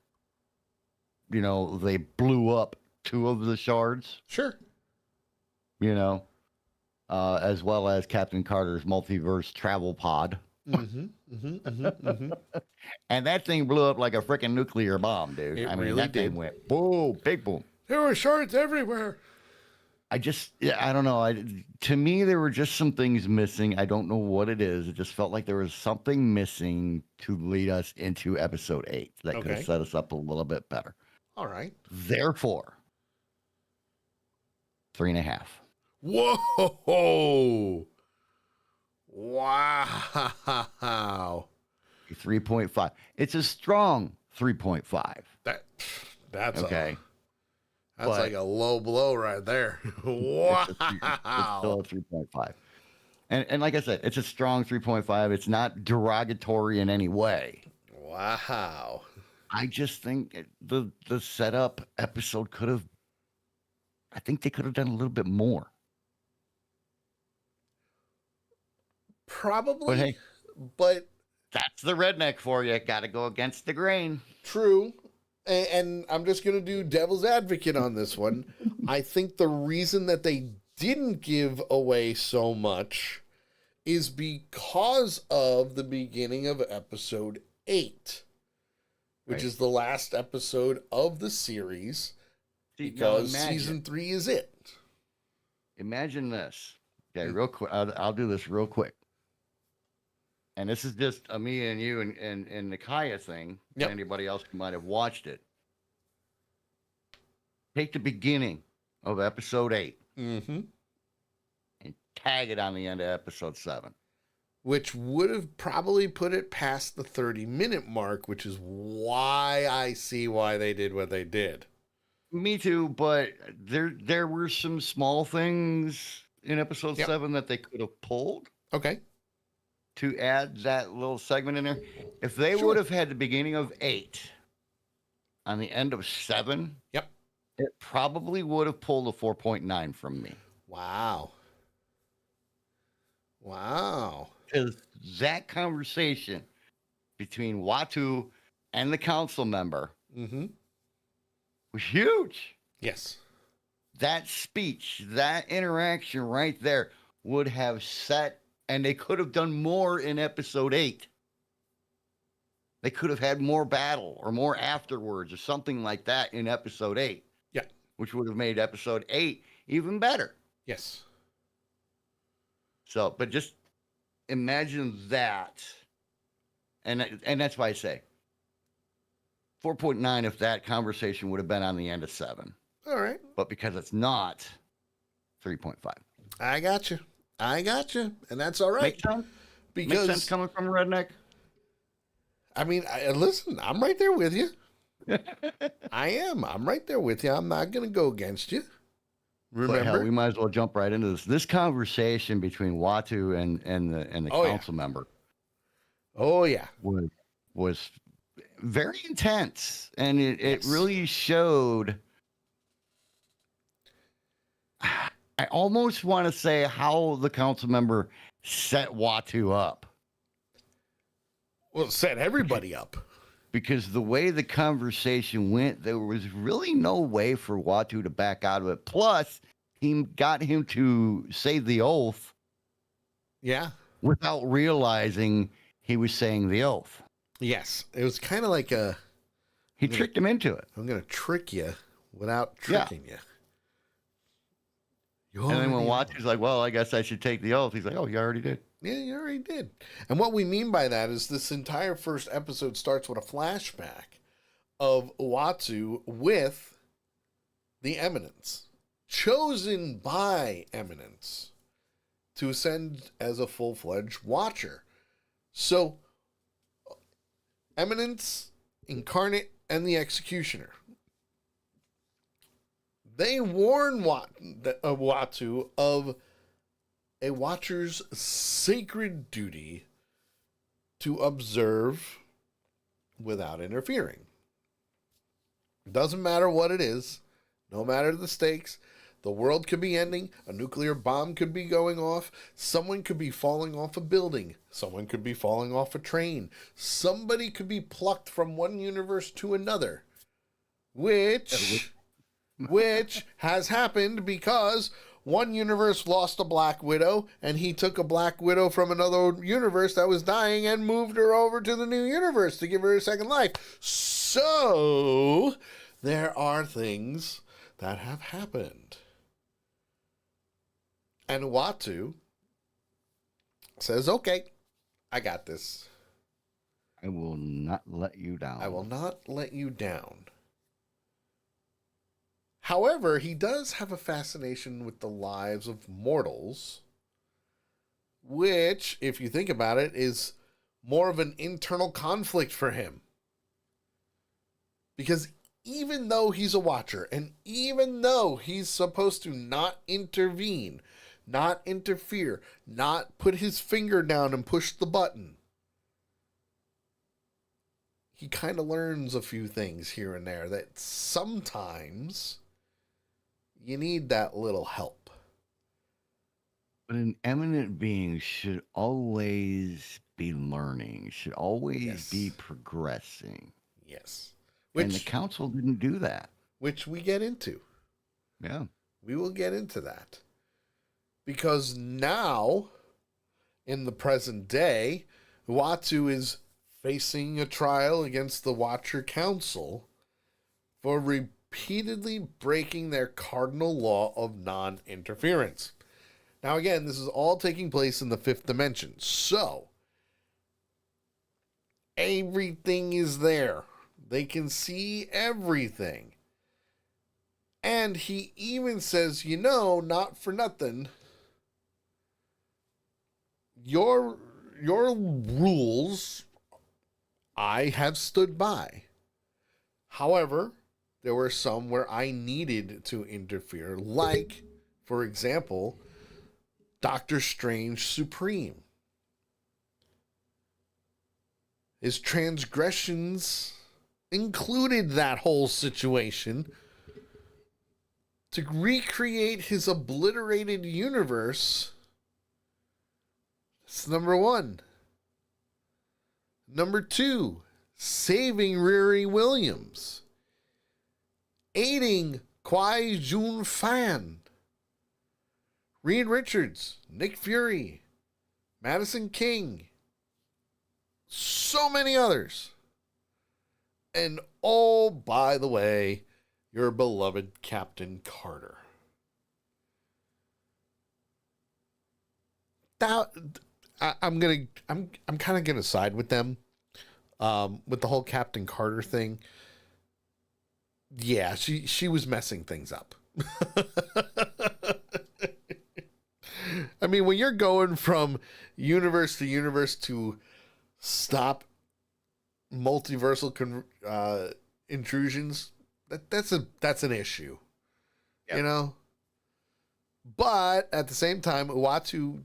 you know, they blew up 2 of the shards. Sure. You know, as well as Captain Carter's multiverse travel pod. And that thing blew up like a freaking nuclear bomb, dude. It I mean, really that did. thing went boom, big boom. There were shards everywhere. I don't know. To me, there were just some things missing. I don't know what it is. It just felt like there was something missing to lead us into episode 8 that could have Okay. set us up a little bit better. All right. Therefore, 3.5. Whoa! Wow! 3.5. It's a strong 3.5. That's Okay. That's But- like a low blow right there. It's Wow! still a 3.5. And like I said, it's a strong 3.5. It's not derogatory in any way. Wow! I just think the setup episode could have, I think they could have done a little bit more. Probably, But hey, but that's the redneck for you. Got to go against the grain. true. And I'm just going to do devil's advocate on this one. I think the reason that they didn't give away so much is because of the beginning of episode 8, which Right. is the last episode of the series, See, now because imagine- season 3 is it. Imagine this. Okay, real quick. I'll do this real quick. And this is just a me and you and the Kaya thing. Yep. Anybody else who might have watched it. Take the beginning of episode 8 Mm-hmm. and tag it on the end of episode 7. Which would have probably put it past the 30-minute mark, which is why I see why they did what they did. Me too, but there were some small things in episode Yep. 7 that they could have pulled Okay. to add that little segment in there. If they Sure. would have had the beginning of 8 on the end of 7, Yep. it probably would have pulled a 4.9 from me. Wow. Wow. Because that conversation between Watu and the council member Mm-hmm. was huge. Yes. That speech, that interaction right there would have set, and they could have done more in episode 8. They could have had more battle or more afterwards or something like that in episode 8. Yeah. Which would have made episode 8 even better. Yes. So, but just imagine that. And that's why I say 4.9 if that conversation would have been on the end of 7. All right. But because it's not, 3.5. I got you. And that's all right. Make sense? Make sense Because, coming from a redneck? I mean, listen, I'm right there with you. I am. I'm right there with you. I'm not going to go against you. But hell, Remember? we might as well jump right into this. This conversation between Watu and the Oh, yeah. council member Oh, yeah. was very intense, and it Yes. really showed. I almost want to say how the council member set Watu up, Well, set everybody up. because the way the conversation went, there was really no way for Watu to back out of it. Plus, he got him to say the oath Yeah. without realizing he was saying the oath. Yes. It was kind of like He tricked him into it. I'm going to trick you without Yeah. tricking you. And then when already- Watu's like, well, I guess I should take the oath, he's like, oh, you already did. Yeah, you already did. And what we mean by that is this entire first episode starts with a flashback of Uatu with the Eminence, chosen by Eminence to ascend as a full-fledged Watcher. So, Eminence, Incarnate, and the Executioner. They warn Watu of a Watcher's sacred duty to observe without interfering. Doesn't matter what it is, no matter the stakes. The world could be ending, a nuclear bomb could be going off, someone could be falling off a building, someone could be falling off a train, somebody could be plucked from one universe to another, which has happened because one universe lost a Black Widow, and he took a Black Widow from another universe that was dying and moved her over to the new universe to give her a second life. So, there are things that have happened. And Uatu says, okay, I got this. I will not let you down. I will not let you down. However, he does have a fascination with the lives of mortals, which, if you think about it, is more of an internal conflict for him. Because even though he's a watcher, and even though he's supposed to not intervene, not interfere, not put his finger down and push the button, he kind of learns a few things here and there that sometimes you need that little help. But an eminent being should always be learning, should always be progressing. Yes. And the council didn't do that. Which we get into. Yeah. We will get into that. Because now, in the present day, Uatu is facing a trial against the Watcher Council for repeatedly breaking their cardinal law of non-interference. Now again, this is all taking place in the fifth dimension, so everything is there. They can see everything. And he even says, you know, not for nothing, your rules I have stood by. However, there were some where I needed to interfere, like, for example, Doctor Strange Supreme. His transgressions included that whole situation to recreate his obliterated universe. That's number one. Number two, saving Riri Williams. Aiding Kwai Jun Fan. Reed Richards, Nick Fury, Madison King, so many others. And oh, by the way, your beloved Captain Carter. That I'm kind of gonna side with them, with the whole Captain Carter thing. Yeah, she was messing things up. I mean, when you're going from universe to universe to stop multiversal intrusions, that's an issue, yep. You know. But at the same time, Uatu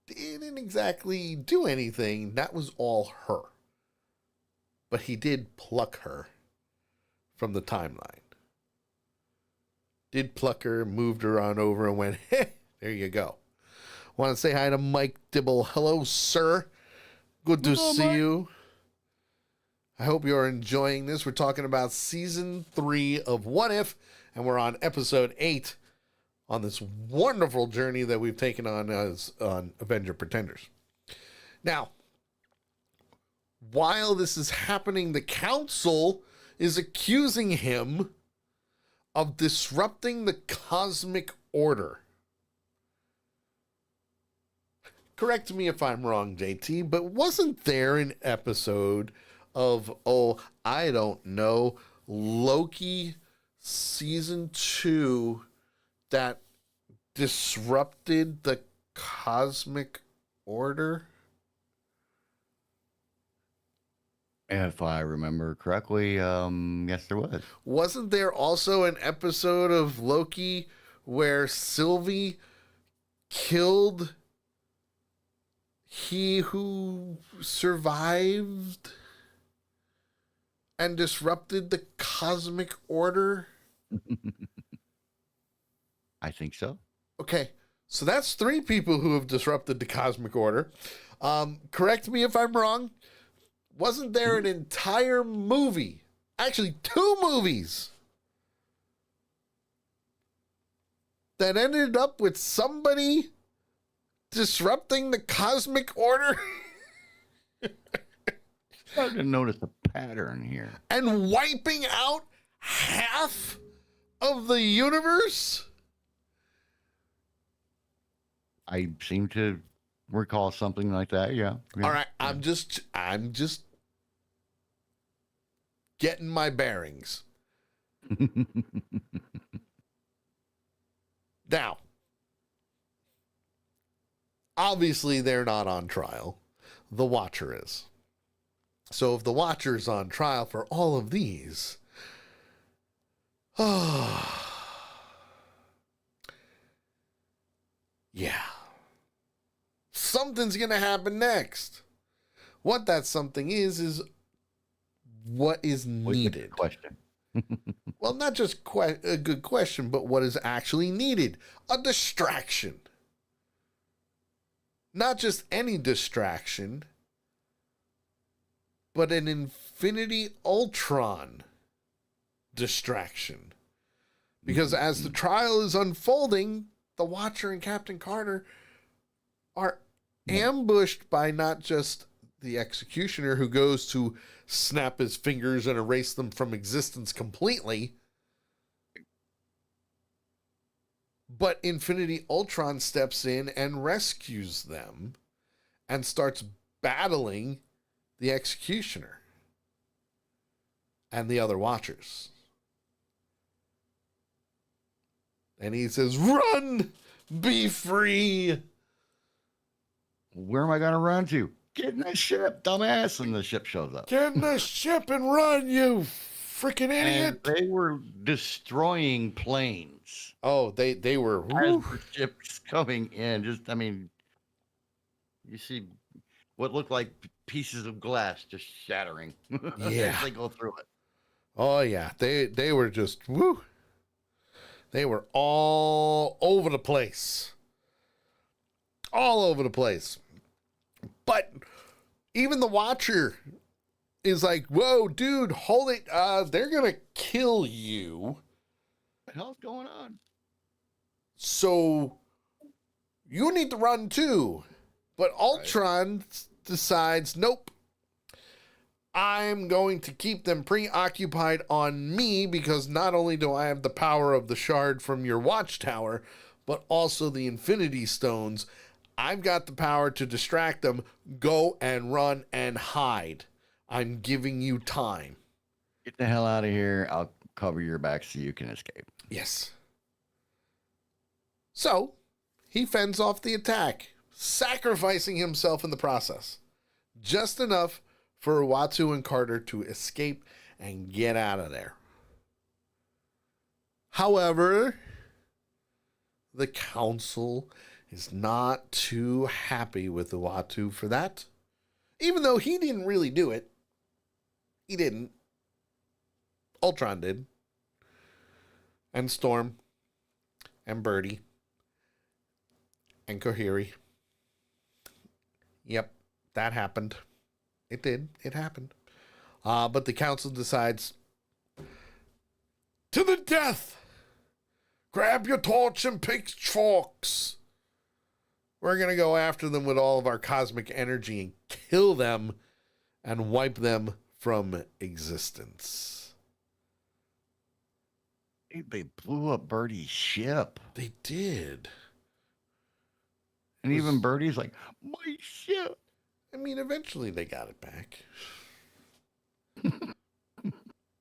didn't exactly do anything. That was all her. But he did pluck her from the timeline. Did pluck her, moved her on over, and went, hey, there you go. Want to say hi to Mike Dibble. Hello, sir. Good to see you. I hope you're enjoying this. We're talking about Season 3 of What If, and we're on Episode 8 on this wonderful journey that we've taken on on Avenger Pretenders. Now, while this is happening, the Council is accusing him of disrupting the cosmic order. Correct me if I'm wrong, JT, but wasn't there an episode of, I don't know, Loki Season 2 that disrupted the cosmic order? If I remember correctly, yes, there was. Wasn't there also an episode of Loki where Sylvie killed he who survived and disrupted the cosmic order? I think so. Okay, so that's 3 people who have disrupted the cosmic order. Correct me if I'm wrong. Wasn't there an entire movie, actually 2 movies, that ended up with somebody disrupting the cosmic order Starting to notice a pattern here. and wiping out half of the universe? I seem to recall something like that. Yeah. All right, I'm just getting my bearings. Now, obviously they're not on trial. The Watcher is. So if the Watcher's on trial for all of these, yeah. Something's going to happen next. What that something is what is needed. Question. Well, not just a good question, but what is actually needed. A distraction. Not just any distraction, but an Infinity Ultron distraction. Because as the trial is unfolding, the Watcher and Captain Carter are ambushed by not just the Executioner, who goes to snap his fingers and erase them from existence completely, but Infinity Ultron steps in and rescues them and starts battling the Executioner and the other Watchers. And he says, "Run! Be free!" Where am I going to run to? Get in the ship, dumbass. And the ship shows up. Get in the ship and run, you freaking idiot. And they were destroying planes. Oh, they were. As the ship's coming in, you see what looked like pieces of glass just shattering. Yeah. As they go through it. Oh, yeah. They were just, woo. They were all over the place. All over the place. But even the Watcher is like, whoa, dude, hold it. They're going to kill you. What the hell's going on? So you need to run too. But Ultron decides, nope. I'm going to keep them preoccupied on me, because not only do I have the power of the shard from your watchtower, but also the Infinity Stones. I've got the power to distract them. Go and run and hide. I'm giving you time. Get the hell out of here. I'll cover your back so you can escape. Yes. So he fends off the attack, sacrificing himself in the process. Just enough for Uatu and Carter to escape and get out of there. However, the council is not too happy with Uatu for that. Even though he didn't really do it. He didn't. Ultron did. And Storm. And Birdie. And Kohiri. Yep, that happened. It did. It happened. But the council decides, to the death! Grab your torch and pitchforks! We're going to go after them with all of our cosmic energy and kill them and wipe them from existence. They blew up Birdie's ship. They did. And even Birdie's like, my ship. I mean, eventually they got it back.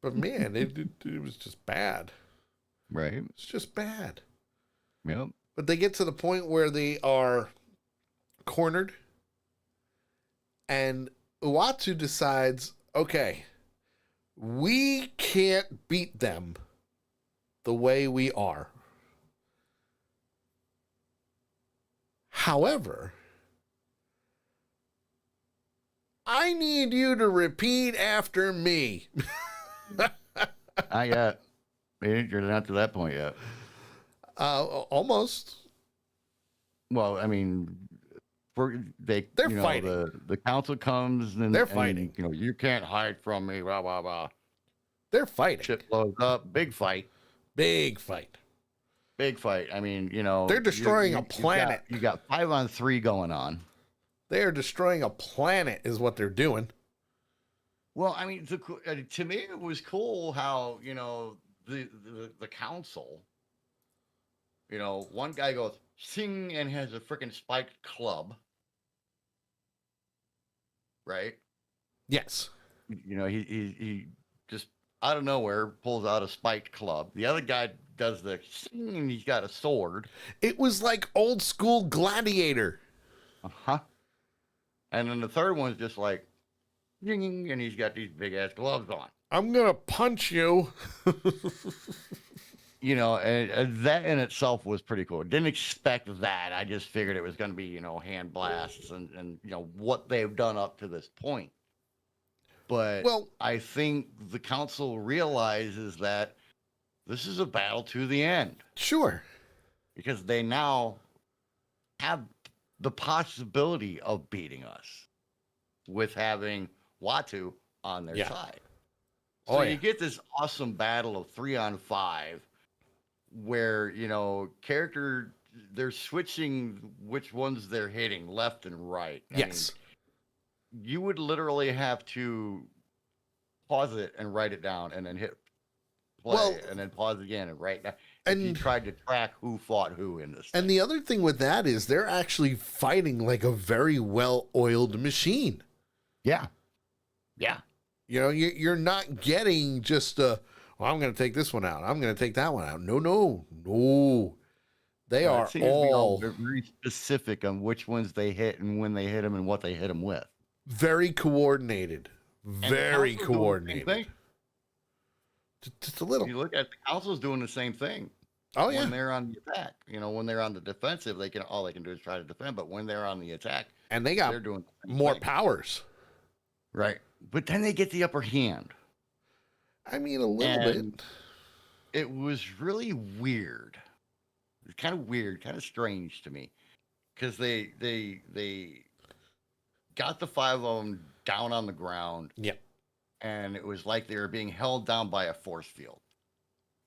But man, it was just bad. Right. It's just bad. Yep. But they get to the point where they are cornered. And Uatu decides, okay, we can't beat them the way we are. However, I need you to repeat after me. Not yet. You're not to that point yet. Almost. Well, I mean, they're fighting. The council comes and they're fighting. And, you can't hide from me. Blah blah blah. They're fighting. Shit blows up. Big fight. Big fight. big fight. I mean, They're destroying a you got- planet. You got 5-on-3 going on. They are destroying a planet, is what they're doing. Well, I mean, to me, it was cool how the council. One guy goes sing and has a freaking spiked club, right? Yes. He just out of nowhere pulls out a spiked club. The other guy does the sing and he's got a sword. It was like old school Gladiator. Uh-huh. And then the third one's just like ding, and he's got these big ass gloves on. I'm gonna punch you. And that in itself was pretty cool. Didn't expect that. I just figured it was going to be, hand blasts and what they've done up to this point. But I think the council realizes that this is a battle to the end. Sure. Because they now have the possibility of beating us with having Watu on their side. So you get this awesome battle of 3-on-5 where, they're switching which ones they're hitting left and right. Yes. You would literally have to pause it and write it down and then hit play and then pause again and write down. And you tried to track who fought who in this thing. And the other thing with that is they're actually fighting like a very well-oiled machine. Yeah. Yeah. You're not getting just I'm going to take this one out. I'm going to take that one out. No. They are all very specific on which ones they hit and when they hit them and what they hit them with. Very coordinated. Very coordinated. Just a little. You look at the council's doing the same thing. Oh yeah. When they're on the attack, when they're on the defensive, all they can do is try to defend. But when they're on the attack, and they're doing more powers. Right. But then they get the upper hand. I mean, a little bit. It was really weird. It's kind of weird, kind of strange to me, because they got the 5 of them down on the ground. Yep. And it was like they were being held down by a force field.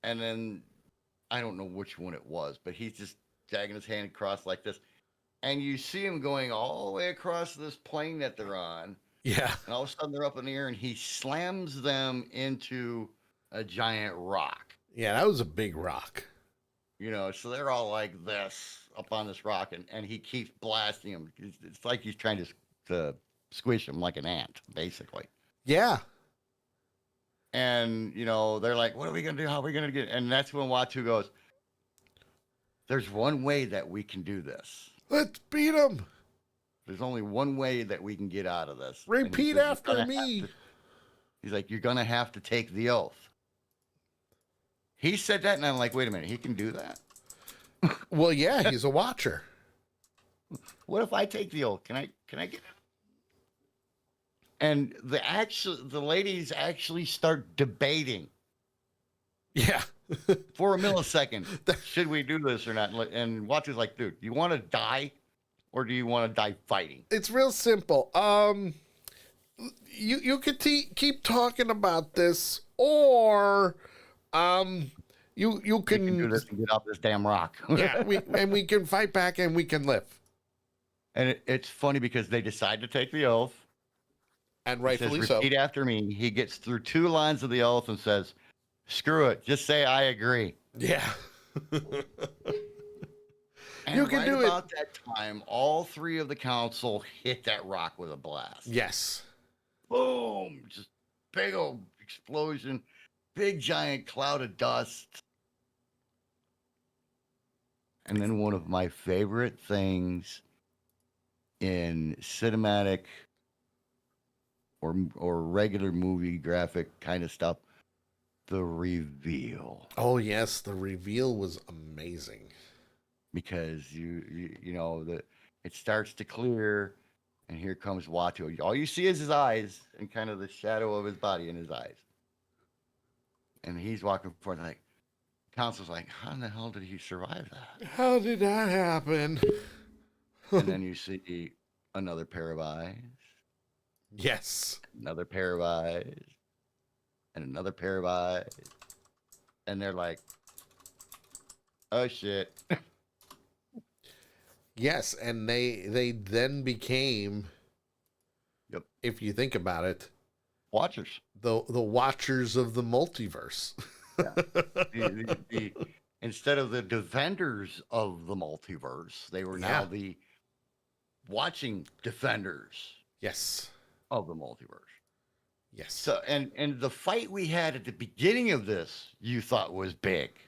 And then I don't know which one it was, but he's just dragging his hand across like this, and you see him going all the way across this plane that they're on. Yeah. And all of a sudden they're up in the air and he slams them into a giant rock. Yeah, that was a big rock. So they're all like this up on this rock and he keeps blasting them. It's like he's trying to squish them like an ant, basically. Yeah. And, they're like, what are we going to do? How are we going to get? And that's when Watu goes, there's one way that we can do this. Let's beat them. There's only one way that we can get out of this. Repeat after me. He's like, you're going to have to take the oath. He said that, and I'm like, wait a minute, he can do that? Well, yeah, he's a watcher. What if I take the oath? Can I get it? And the ladies actually start debating. Yeah. For a millisecond, should we do this or not? And Watu's like, dude, you want to die? Or do you want to die fighting? It's real simple. You could keep talking about this, or you can do this and get off this damn rock. Yeah, we can fight back and we can live. And it's funny because they decide to take the oath, and rightfully so. so. Repeat after me. He gets through 2 lines of the oath and says, "Screw it, just say I agree." Yeah. And you can do it. About that time, all 3 of the council hit that rock with a blast. Yes. Boom! Just big old explosion, big giant cloud of dust. And then one of my favorite things in cinematic or regular movie graphic kind of stuff, the reveal. Oh yes, the reveal was amazing. Because it starts to clear, and here comes Watu. All you see is his eyes and kind of the shadow of his body in his eyes. And he's walking forward, like, council's like, how in the hell did he survive that? How did that happen? And then you see another pair of eyes. Yes. Another pair of eyes. And another pair of eyes. And they're like, Oh shit. Yes, and they then became, Yep. if you think about it, Watchers. the watchers of the multiverse. Yeah. The instead of the defenders of the multiverse, they were now Yeah. the watching defenders Yes. of the multiverse. Yes. So and the fight we had at the beginning of this, you thought was big.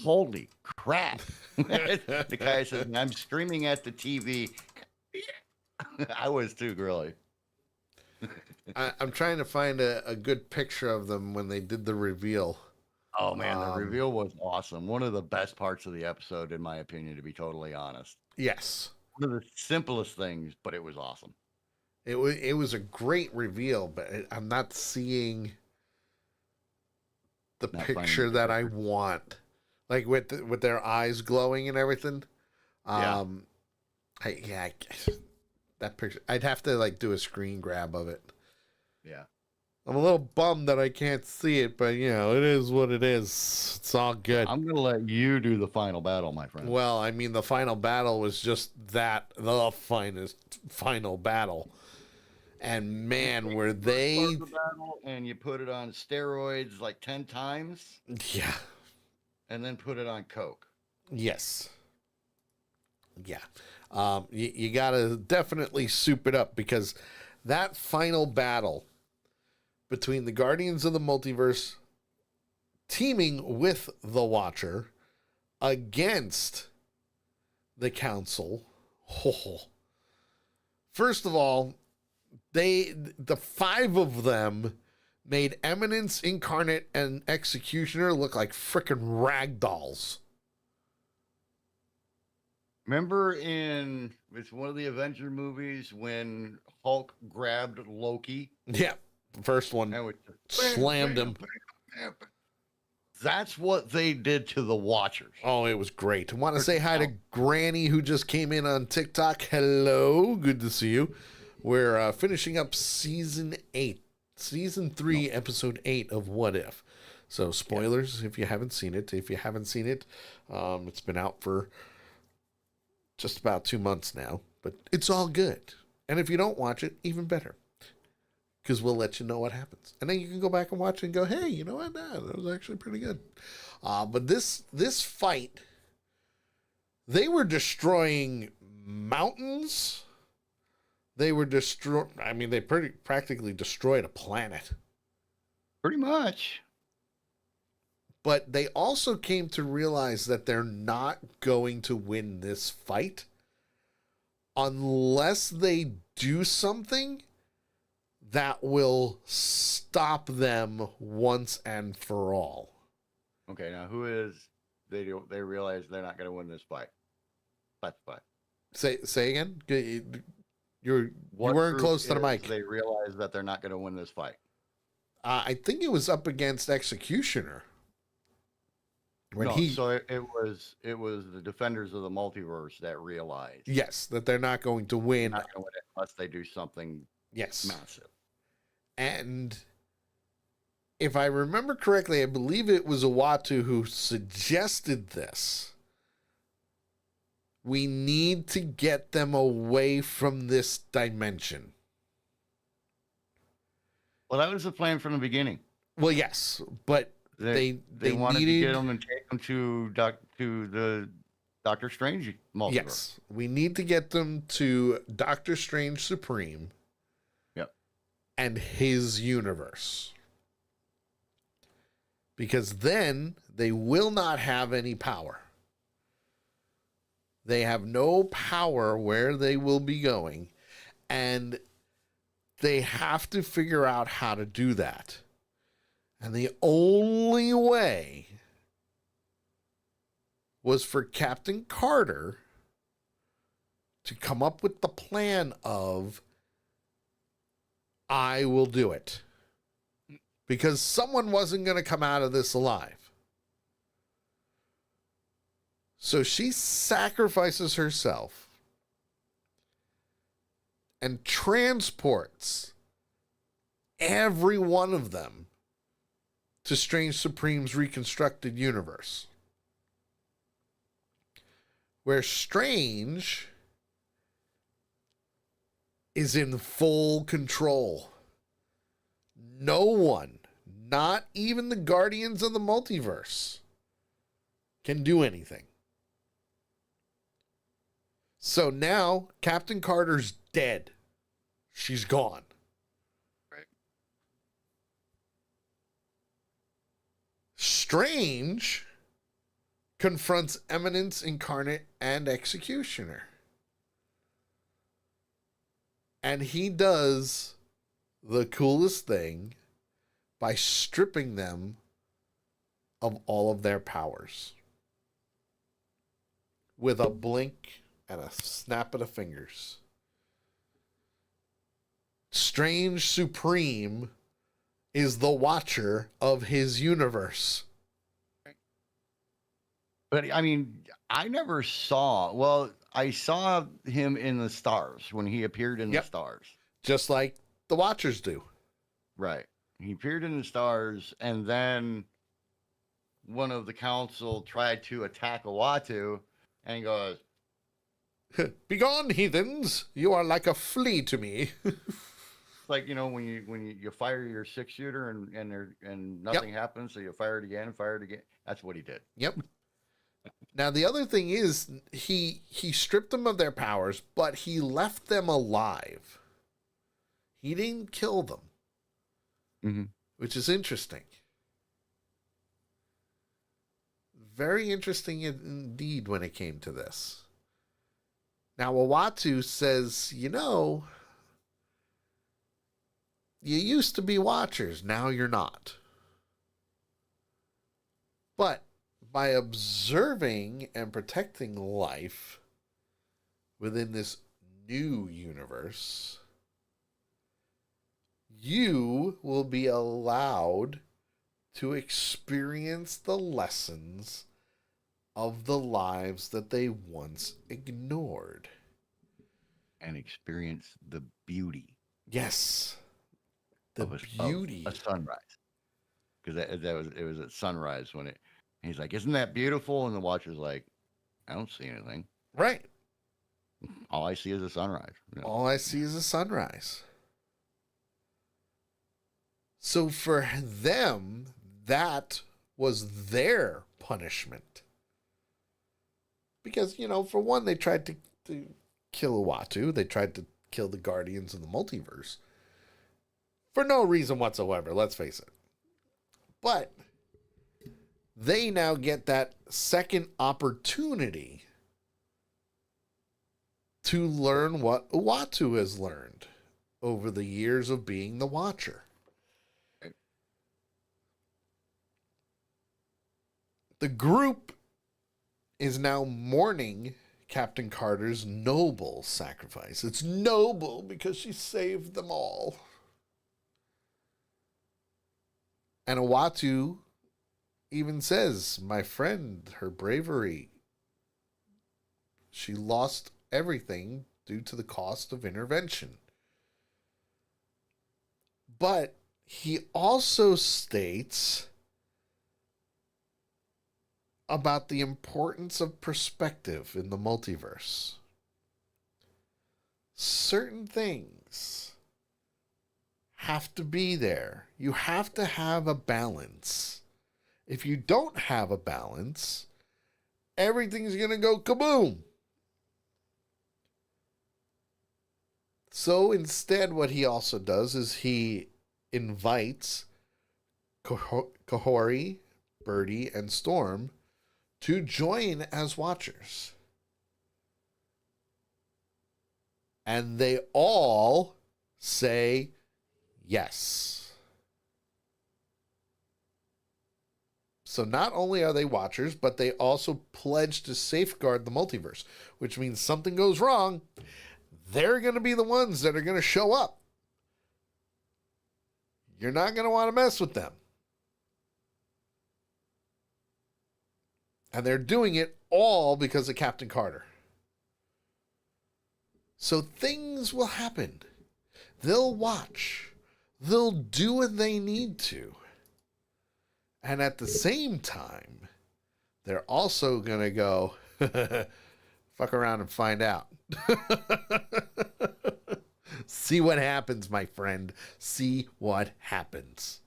Holy crap. The guy says, I'm screaming at the TV. I was too, really. I'm trying to find a good picture of them when they did the reveal. Oh man, the reveal was awesome. One of the best parts of the episode, in my opinion, to be totally honest. Yes. One of the simplest things, but it was awesome. It was a great reveal, but I'm not seeing the picture that I want, like with their eyes glowing and everything. Yeah. That picture. I'd have to like do a screen grab of it. Yeah. I'm a little bummed that I can't see it, but you know, it is what it is. It's all good. I'm gonna let you do the final battle, my friend. Well, I mean, the final battle was just that, the final battle. And man, were they... And you put it on steroids like 10 times. Yeah. And then put it on Coke. Yes. Yeah. You got to definitely soup it up, because that final battle between the Guardians of the Multiverse teaming with the Watcher against the Council. Oh. First of all, the five of them made Eminence, Incarnate, and Executioner look like frickin' rag dolls. Remember it's one of the Avenger movies when Hulk grabbed Loki? Yeah, the first one slammed him. That's what they did to the Watchers. Oh, it was great. I want to say hi to Granny, who just came in on TikTok. Hello, good to see you. We're finishing up season 3, episode 8 of What If. So spoilers if you haven't seen it. If you haven't seen it, it's been out for just about 2 months now, but it's all good. And if you don't watch it, even better, because we'll let you know what happens. And then you can go back and watch it and go, hey, you know what? Nah, that was actually pretty good. But this fight, they were destroying mountains. They were they practically destroyed a planet. Pretty much. But they also came to realize that they're not going to win this fight unless they do something that will stop them once and for all. Okay, now they realize they're not going to win this fight. Specify. Say again? You weren't close to the mic. They realize that they're not going to win this fight. I think it was up against Executioner. So it was the Defenders of the Multiverse that realized. Yes, that they're not going to win. They're not going to win it unless they do something massive. And if I remember correctly, I believe it was Uatu who suggested this. We need to get them away from this dimension. Well, that was the plan from the beginning. Well, yes, but they wanted to get them and take them to the Doctor Strange multiverse. Yes, we need to get them to Doctor Strange Supreme. Yep. And his universe. Because then they will not have any power. They have no power where they will be going, and they have to figure out how to do that. And the only way was for Captain Carter to come up with the plan of, I will do it. Because someone wasn't going to come out of this alive. So she sacrifices herself and transports every one of them to Strange Supreme's reconstructed universe, where Strange is in full control. No one, not even the Guardians of the Multiverse, can do anything. So now Captain Carter's dead. She's gone. Right. Strange confronts Eminence, Incarnate, and Executioner. And he does the coolest thing by stripping them of all of their powers. With a blink and a snap of the fingers. Strange Supreme is the watcher of his universe. But I mean, I never saw. Well, I saw him in the stars when he appeared in the stars. Just like the Watchers do. Right. He appeared in the stars, and then one of the council tried to attack Uatu, and he goes, "Begone, heathens! You are like a flea to me." like, you know, when you fire your 6-shooter and nothing happens, so you fire it again. That's what he did. Yep. Now the other thing is he stripped them of their powers, but he left them alive. He didn't kill them, which is interesting. Very interesting indeed when it came to this. Now Uatu says, you used to be Watchers, now you're not. But by observing and protecting life within this new universe, you will be allowed to experience the lessons of the lives that they once ignored. And experience the beauty. Yes. The beauty. Of a sunrise. Because it was at sunrise when he's like, isn't that beautiful? And the Watcher's like, I don't see anything. Right. All I see is a sunrise. All I see is a sunrise. So for them, that was their punishment. Because, for one, they tried to kill Uatu. They tried to kill the Guardians of the Multiverse. For no reason whatsoever, let's face it. But they now get that second opportunity to learn what Uatu has learned over the years of being the Watcher. The group is now mourning Captain Carter's noble sacrifice. It's noble because she saved them all. And Uatu even says, my friend, her bravery, she lost everything due to the cost of intervention. But he also states about the importance of perspective in the multiverse. Certain things have to be there. You have to have a balance. If you don't have a balance, everything's going to go kaboom. So instead, what he also does is he invites Kahori, Birdie, and Storm to join as Watchers. And they all say yes. So not only are they Watchers, but they also pledge to safeguard the multiverse, which means something goes wrong, they're going to be the ones that are going to show up. You're not going to want to mess with them. And they're doing it all because of Captain Carter. So things will happen. They'll watch. They'll do what they need to. And at the same time, they're also going to go fuck around and find out. See what happens, my friend. See what happens.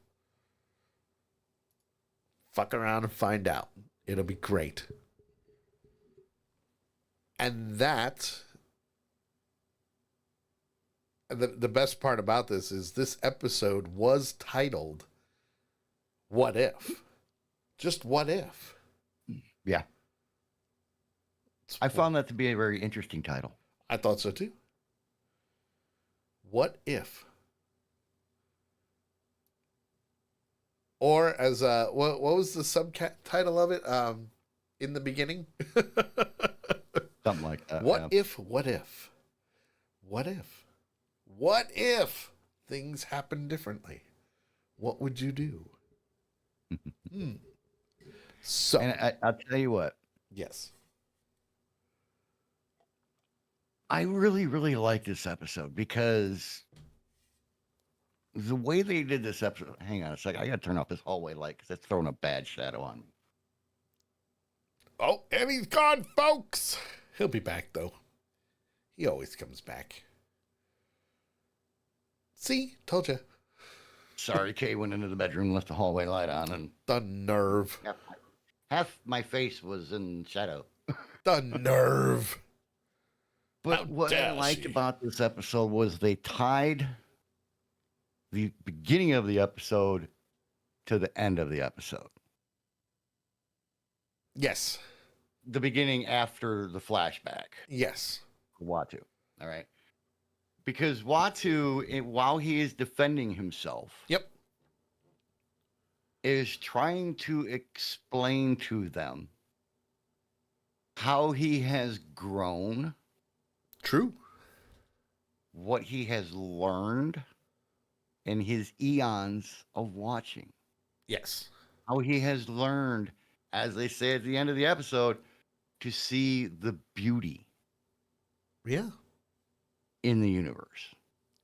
Fuck around and find out. It'll be great. And that, the best part about this episode was titled What If? Just what if? Yeah. I found that to be a very interesting title. I thought so too. What if? Or as what was the subtitle of it? In the beginning. Something like that. What if? What if? What if? What if things happen differently? What would you do? So, and I'll tell you what. Yes. I really, really like this episode because the way they did this episode. Hang on a second. I got to turn off this hallway light because it's throwing a bad shadow on me. Oh, and he's gone, folks. He'll be back, though. He always comes back. See? Told you. Sorry, Kay went into the bedroom and left the hallway light on. And The nerve. half my face was in shadow. The nerve. But How what I dare liked she. about this episode was they tied the beginning of the episode to the end of the episode. Yes. The beginning after the flashback. Yes. Watu. All right. Because Watu, while he is defending himself, Yep. is trying to explain to them how he has grown, True. what he has learned in his eons of watching. Yes. How he has learned, as they say at the end of the episode, to see the beauty Yeah. in the universe.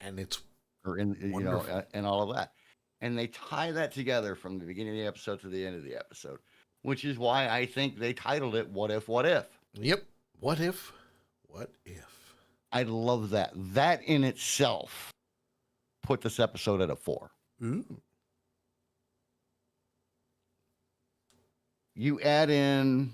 And it's Or in, you know, Wonderful. and all of that. And they tie that together from the beginning of the episode to the end of the episode, which is why I think they titled it What If, What If? Yep. What if? What if? I love that. That in itself put this episode at a 4. Ooh. You add in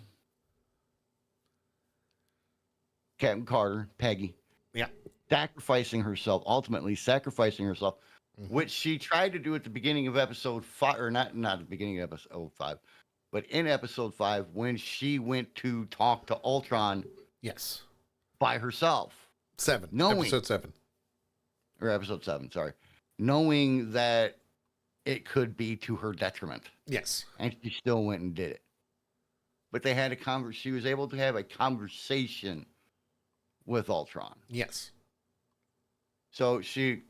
Captain Carter, Peggy, Yeah. ultimately sacrificing herself, Mhm. which she tried to do at the beginning of episode 5, or not the beginning of episode 5, but in episode 5 when she went to talk to Ultron Yes. by herself. 7. Knowing- Episode 7. Or episode 7, sorry. Knowing that it could be to her detriment. Yes. And she still went and did it. But they had she was able to have a conversation with Ultron. Yes. So she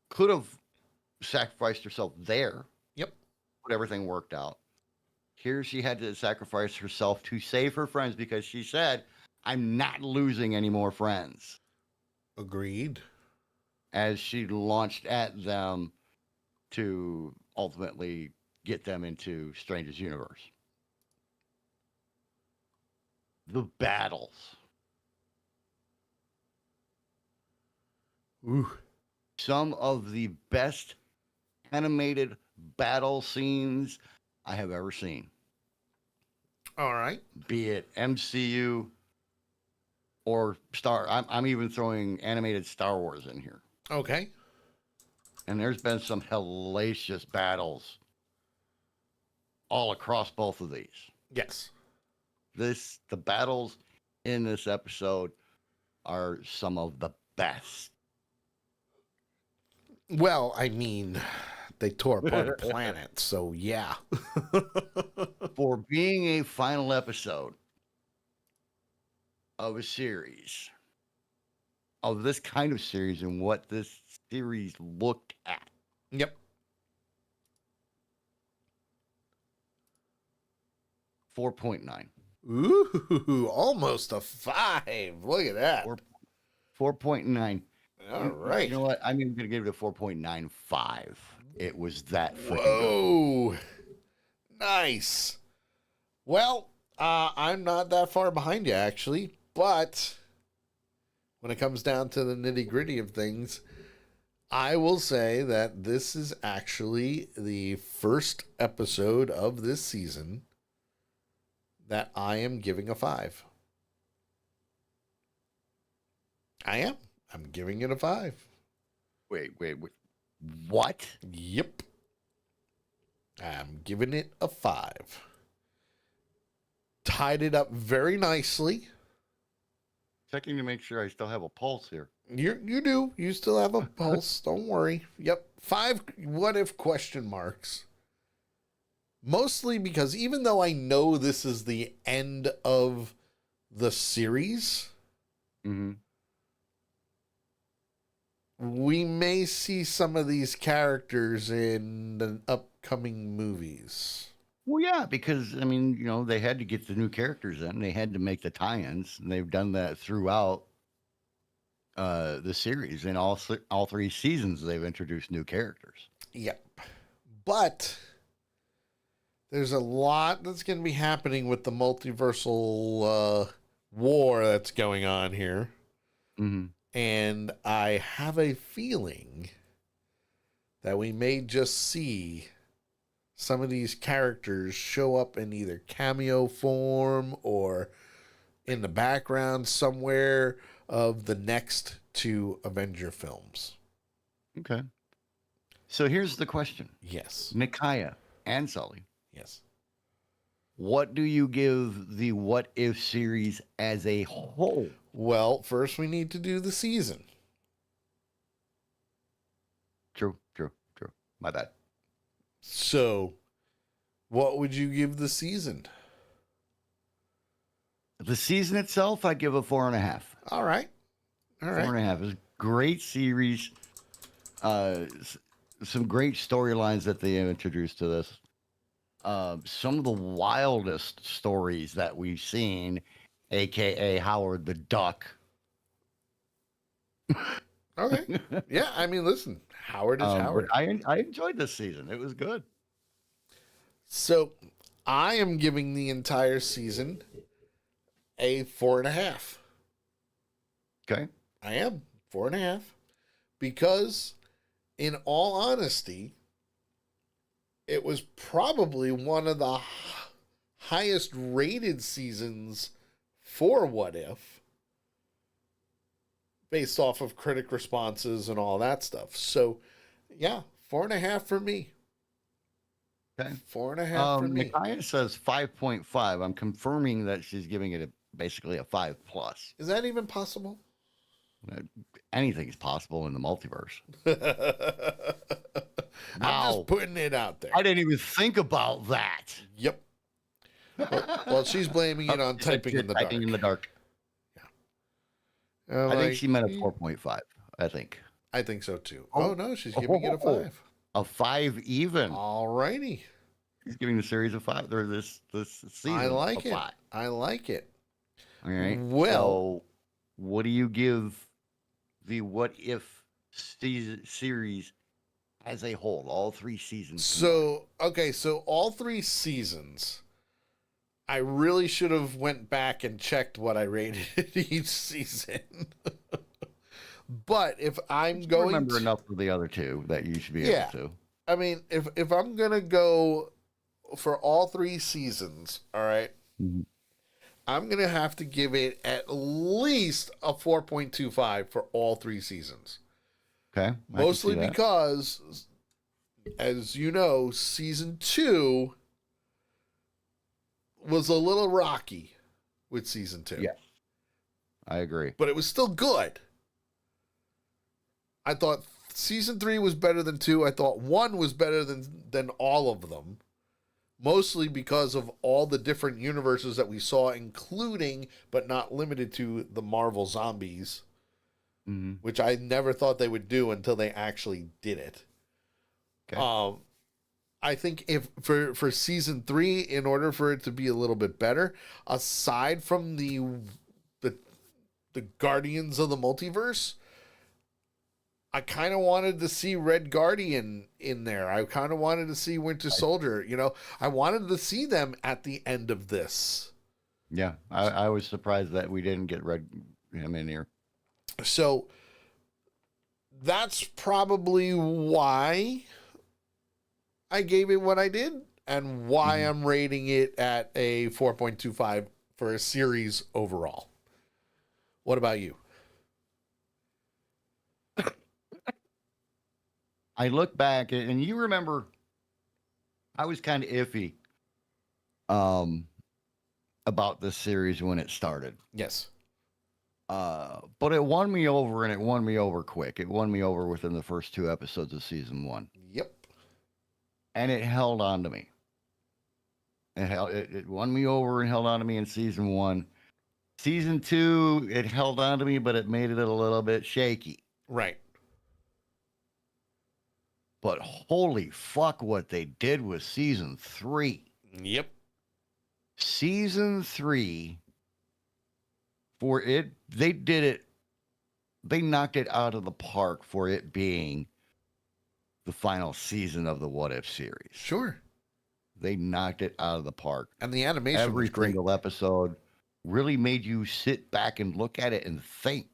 could have sacrificed herself there. Yep. But everything worked out. Here she had to sacrifice herself to save her friends because she said, I'm not losing any more friends. Agreed. As she launched at them to ultimately get them into Strange's universe. The battles. Ooh. Some of the best animated battle scenes I have ever seen. All right. Be it MCU or I'm even throwing animated Star Wars in here. Okay. And there's been some hellacious battles all across both of these. Yes. The battles in this episode are some of the best. Well, I mean, they tore apart a planet, so yeah. For being a final episode of a series, of this kind of series and what this series looked at. Yep. 4.9. Ooh, almost a 5. Look at that. 4.9. All right. You know what? I'm even going to give it a 4.95. It was that freaking good. Whoa. Nice. Well, I'm not that far behind you, actually. But when it comes down to the nitty gritty of things, I will say that this is actually the first episode of this season that I am giving a 5. I am. I'm giving it a 5. Wait. What? Yep. I'm giving it a 5. Tied it up very nicely. Checking to make sure I still have a pulse here. You do. You still have a pulse. Don't worry. Yep. 5 what if question marks. Mostly because even though I know this is the end of the series, we may see some of these characters in the upcoming movies. Well, yeah, because, I mean, you know, they had to get the new characters in. They had to make the tie-ins, and they've done that throughout the series. In all 3 seasons, they've introduced new characters. Yep. But there's a lot that's going to be happening with the multiversal war that's going on here. Mm-hmm. And I have a feeling that we may just see some of these characters show up in either cameo form or in the background somewhere of the next 2 Avenger films. Okay. So here's the question. Yes. Micaiah and Sully. Yes. What do you give the What If series as a whole? Well, first we need to do the season. True. My bad. So, what would you give the season? The season itself, I give a 4.5. All right. 4.5 is a great series. Some great storylines that they introduced to this. Some of the wildest stories that we've seen, aka Howard the Duck. Okay. Yeah, I mean, listen, Howard is Howard. I enjoyed this season. It was good. So, I am giving the entire season a 4.5. Okay. I am 4.5 because, in all honesty, it was probably one of the highest rated seasons for What If, based off of critic responses and all that stuff. So, yeah, 4.5 for me. Okay. 4.5 for me. Micaiah says 5.5. I'm confirming that she's giving it basically a 5+. Is that even possible? Anything's possible in the multiverse. I'm just putting it out there. I didn't even think about that. Yep. Well, she's blaming it on typing in the dark. Typing in the dark. Yeah. I think she meant a 4.5. I think. I think so too. Oh no, she's giving it a 5. A 5 even. All righty. He's giving the series a 5. Or this season. I like a it. 5. I like it. All right. Well, so what do you give the What If series as a whole? All 3 seasons. So all 3 seasons. I really should have went back and checked what I rated each season. But if I'm going remember enough of the other 2 that you should be able to. I mean, if I'm gonna go for all 3 seasons, all right, I'm gonna have to give it at least a 4.25 for all 3 seasons. Okay. Mostly because, as you know, season 2 was a little rocky with season 2. Yes. I agree. But it was still good. I thought season 3 was better than 2. I thought 1 was better than all of them. Mostly because of all the different universes that we saw, including, but not limited to, the Marvel Zombies. Which I never thought they would do until they actually did it. Okay. I think if for season 3, in order for it to be a little bit better, aside from the Guardians of the Multiverse, I kind of wanted to see Red Guardian in there. I kind of wanted to see Winter Soldier. You know, I wanted to see them at the end of this. Yeah, I was surprised that we didn't get him in here. So that's probably why I gave it what I did and why I'm rating it at a 4.25 for a series overall. What about you? I look back and you remember I was kind of iffy about this series when it started. Yes. But it won me over, and it won me over quick. It won me over within the first 2 episodes of season 1. Yep. And it held on to me. It won me over and held on to me in season 1. Season 2, it held on to me, but it made it a little bit shaky. Right. But holy fuck, what they did with season 3. Yep. Season 3, for it, they did it. They knocked it out of the park for it being the final season of the What If series. Sure. They knocked it out of the park. And the animation Every was great. single episode really made you sit back and look at it and think.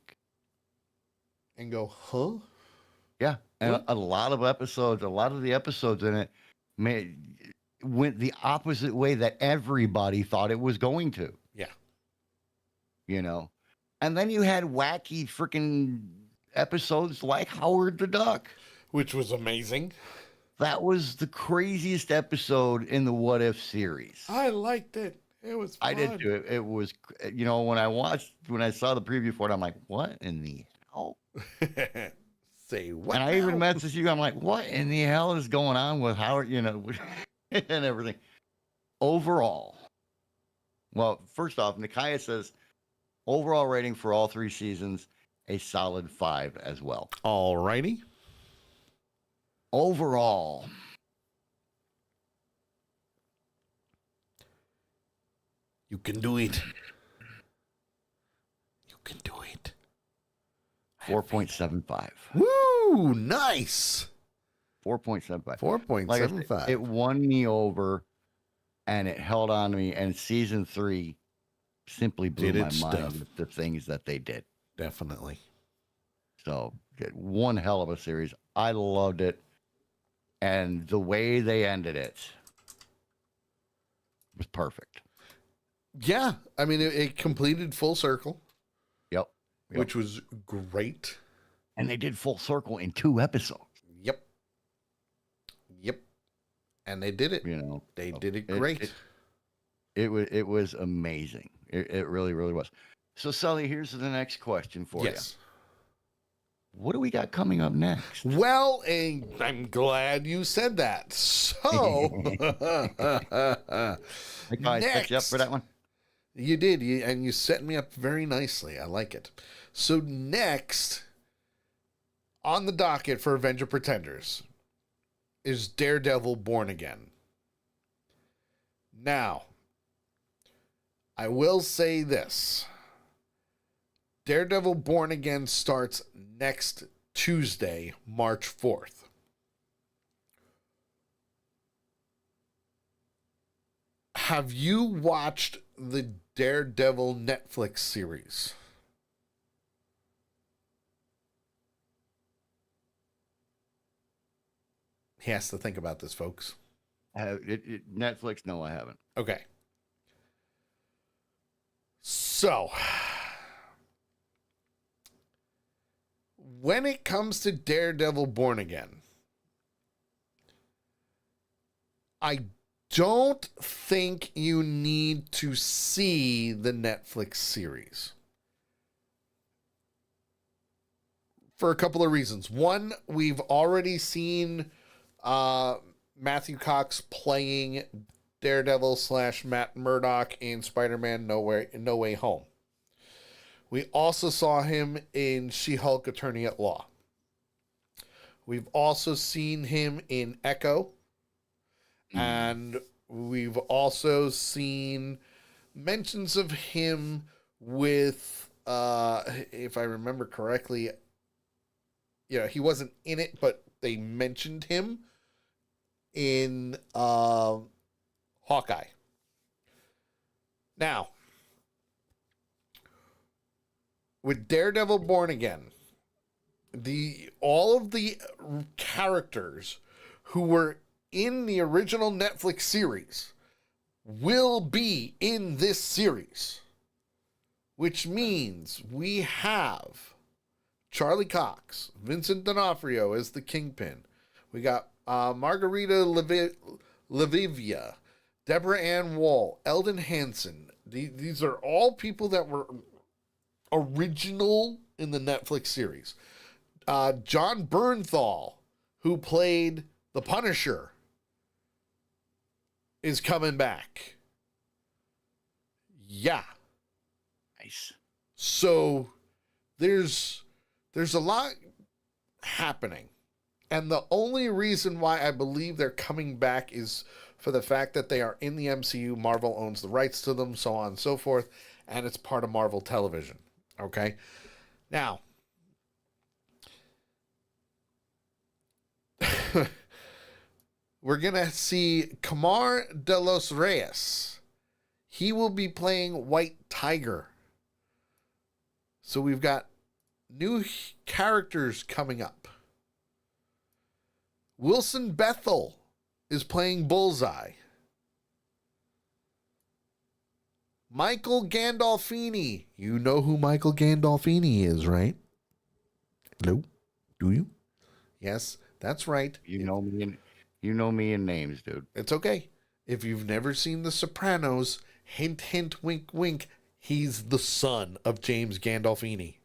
And go, huh? Yeah. And What? a lot of the episodes in it went the opposite way that everybody thought it was going to. Yeah. You know? And then you had wacky freaking episodes like Howard the Duck. Which was amazing. That was the craziest episode in the What If series. I liked it. It was fun. I did too. It was, you know, when I saw the preview for it, I'm like, what in the hell? Say what? And I even now? messaged you. I'm like, what in the hell is going on with Howard, you know, and everything. Overall, well, first off, Nikaya says overall rating for all 3 seasons, a solid 5 as well. All righty. Overall, you can do it. You can do it. 4.75. Woo! Nice. 4.75. 4.75. Like I said, it won me over, and it held on to me. And season 3 simply blew Did my its mind stuff. with the things that they did. Definitely. So, one hell of a series. I loved it, and the way they ended it was perfect. Yeah. I mean, it completed full circle, Yep. which was great. And they did full circle in 2 episodes. Yep. Yep. And they did it. You know, They did it great. It was amazing. It really, really was. So, Sully, here's the next question for you. Yes. What do we got coming up next? Well, I'm glad you said that. So, I set you up for that one. You did, and you set me up very nicely. I like it. So next on the docket for Avenger Pretenders is Daredevil Born Again. Now, I will say this. Daredevil Born Again starts next Tuesday, March 4th. Have you watched the Daredevil Netflix series? He has to think about this, folks. Netflix? No, I haven't. Okay. So, when it comes to Daredevil Born Again, I don't think you need to see the Netflix series. For a couple of reasons. One, we've already seen Matthew Cox playing Daredevil / Matt Murdock in Spider-Man No Way Home. We also saw him in She-Hulk Attorney at Law. We've also seen him in Echo. And we've also seen mentions of him with, if I remember correctly, he wasn't in it, but they mentioned him in Hawkeye. Now, with Daredevil Born Again, all of the characters who were in the original Netflix series will be in this series, which means we have Charlie Cox, Vincent D'Onofrio as the Kingpin. We got Margarita Levivia, Deborah Ann Wall, Eldon Hansen. These are all people that were original in the Netflix series. John Bernthal, who played the Punisher, is coming back. Yeah. Nice. So there's a lot happening. And the only reason why I believe they're coming back is for the fact that they are in the MCU. Marvel owns the rights to them, so on and so forth. And it's part of Marvel Television. Okay? Now, we're going to see Camar de los Reyes. He will be playing White Tiger. So we've got new characters coming up. Wilson Bethel is playing Bullseye. Michael Gandolfini. You know who Michael Gandolfini is, right? Hello? Do you? Yes, that's right. You know me in names, dude. It's okay. If you've never seen The Sopranos, hint, hint, wink, wink, he's the son of James Gandolfini.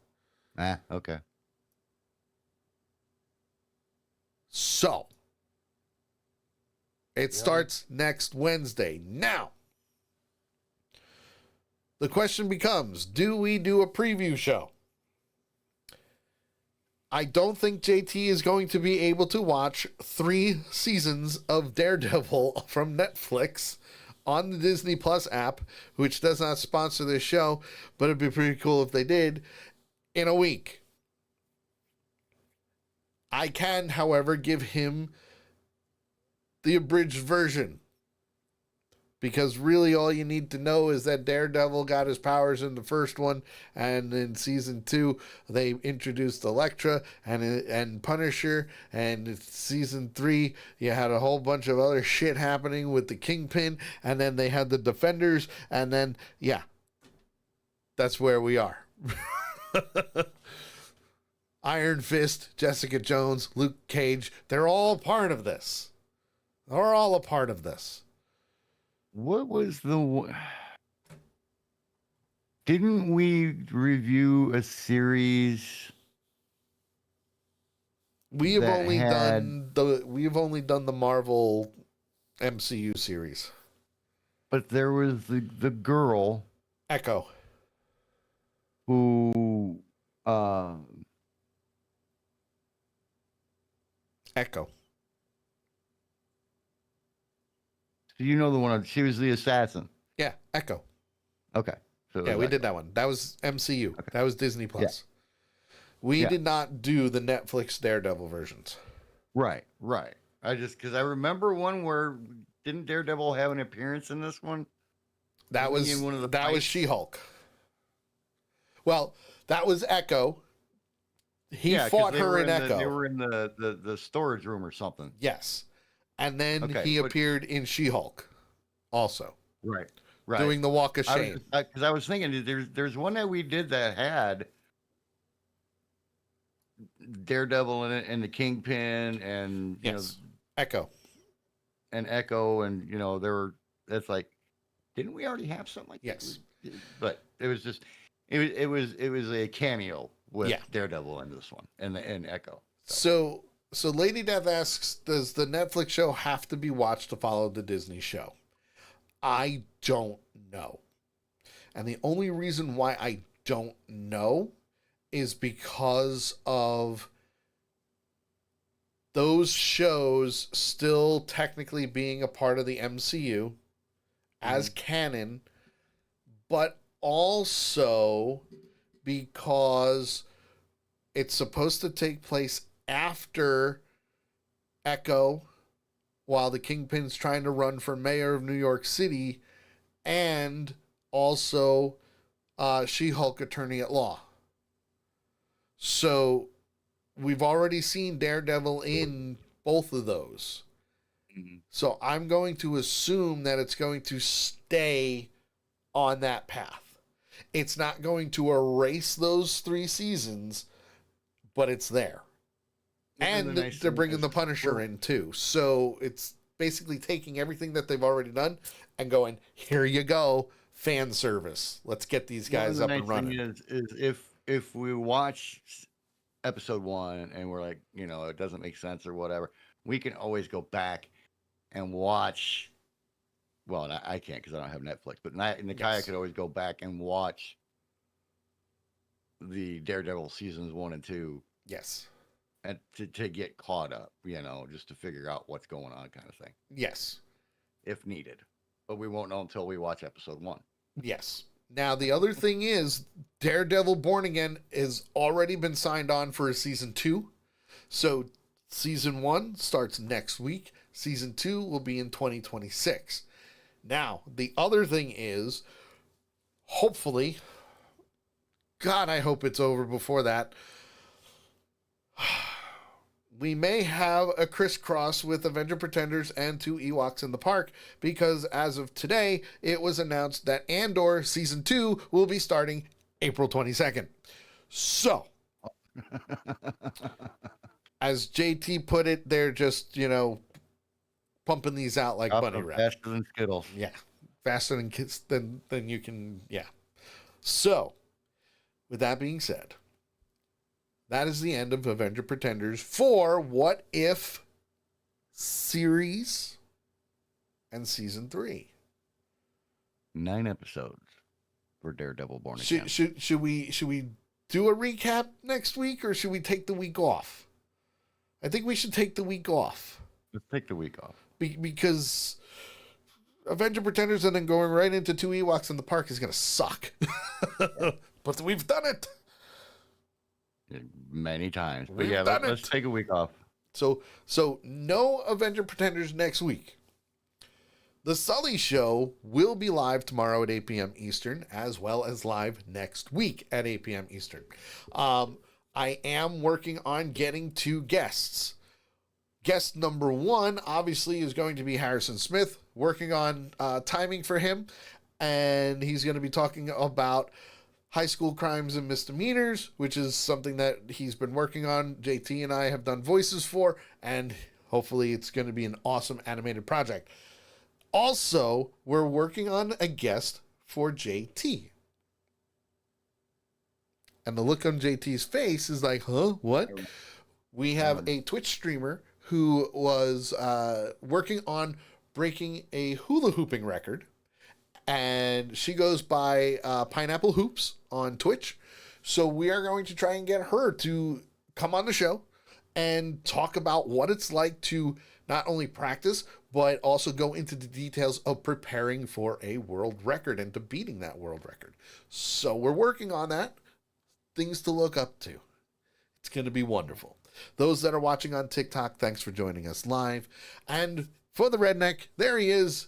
Okay. So, it starts next Wednesday. Now, the question becomes, do we do a preview show? I don't think JT is going to be able to watch 3 seasons of Daredevil from Netflix on the Disney Plus app, which does not sponsor this show, but it'd be pretty cool if they did, in a week. I can, however, give him the abridged version. Because really all you need to know is that Daredevil got his powers in the first one, and in season 2 they introduced Elektra and Punisher, and in season 3 you had a whole bunch of other shit happening with the Kingpin, and then they had the Defenders, and then that's where we are. Iron Fist, Jessica Jones, Luke Cage, they're all part of this. They're all a part of this. What was didn't we review a series? We have only done the Marvel MCU series. But there was the girl Echo. Who Echo. You know the one, she was the assassin. Yeah, Echo. Okay. So yeah, we did that one. That was MCU. Okay. That was Disney Plus. Yeah. We did not do the Netflix Daredevil versions. Right. Because I remember one where didn't Daredevil have an appearance in this one? That was She-Hulk. Well, that was Echo. He fought her in Echo. They were in the storage room or something. Yes. And then he appeared in She-Hulk also. Right. Doing the Walk of Shame. Because I was thinking, there's one that we did that had Daredevil in it, and the Kingpin, and Echo. And Echo, and that's like, didn't we already have something like that? But it was just, it was a cameo with Daredevil in this one, and Echo. So Lady Death asks, does the Netflix show have to be watched to follow the Disney show? I don't know. And the only reason why I don't know is because of those shows still technically being a part of the MCU as canon, but also because it's supposed to take place after Echo, while the Kingpin's trying to run for mayor of New York City, and also She-Hulk attorney at law. So we've already seen Daredevil in both of those. Mm-hmm. So I'm going to assume that it's going to stay on that path. It's not going to erase those 3 seasons, but it's there. And they're bringing the Punisher in too. So it's basically taking everything that they've already done and going, here you go, fan service. Let's get these guys up and running. Is if we watch episode 1 and we're like, it doesn't make sense or whatever, we can always go back and watch. Well, I can't because I don't have Netflix, but Nakia could always go back and watch the Daredevil seasons 1 and 2. Yes. And to get caught up, just to figure out what's going on, kind of thing. Yes. If needed. But we won't know until we watch episode 1. Yes. Now, the other thing is, Daredevil Born Again has already been signed on for a season 2. So, season 1 starts next week. Season 2 will be in 2026. Now, the other thing is, hopefully, God, I hope it's over before that, we may have a crisscross with Avenger Pretenders and 2 Ewoks in the Park, because as of today, it was announced that Andor Season 2 will be starting April 22nd. So, as JT put it, they're just, pumping these out like bunny wrap. Faster than Skittles. Yeah. Faster than you can, yeah. So, with that being said, that is the end of Avenger Pretenders for What If series and season 3. 9 episodes for Daredevil Born Again. Should we do a recap next week, or should we take the week off? I think we should take the week off. Let's take the week off. Because Avenger Pretenders and then going right into 2 Ewoks in the Park is going to suck. But we've done it. Many times. But We've yeah, done let's take a week off. So no Avenger Pretenders next week. The Sully Show will be live tomorrow at 8 p.m. Eastern, as well as live next week at 8 p.m. Eastern. I am working on getting 2 guests. Guest number 1, obviously, is going to be Harrison Smith, working on timing for him. And he's going to be talking about high school crimes and misdemeanors, which is something that he's been working on. JT and I have done voices for, and hopefully it's going to be an awesome animated project. Also, we're working on a guest for JT. And the look on JT's face is like, huh, what? We have a Twitch streamer who was working on breaking a hula hooping record. And she goes by Pineapple Hoops on Twitch. So we are going to try and get her to come on the show and talk about what it's like to not only practice, but also go into the details of preparing for a world record and to beating that world record. So we're working on that. Things to look up to. It's going to be wonderful. Those that are watching on TikTok, thanks for joining us live. And for the redneck, there he is.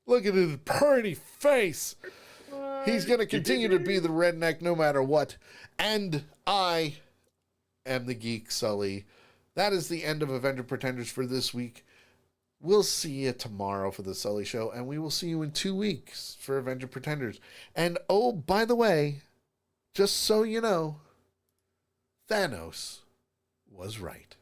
Look at his pretty face. He's going to continue to be the redneck no matter what. And I am the Geek Sully. That is the end of Avenger Pretenders for this week. We'll see you tomorrow for the Sully Show, and we will see you in 2 weeks for Avenger Pretenders. And oh, by the way, just so you know, Thanos was right.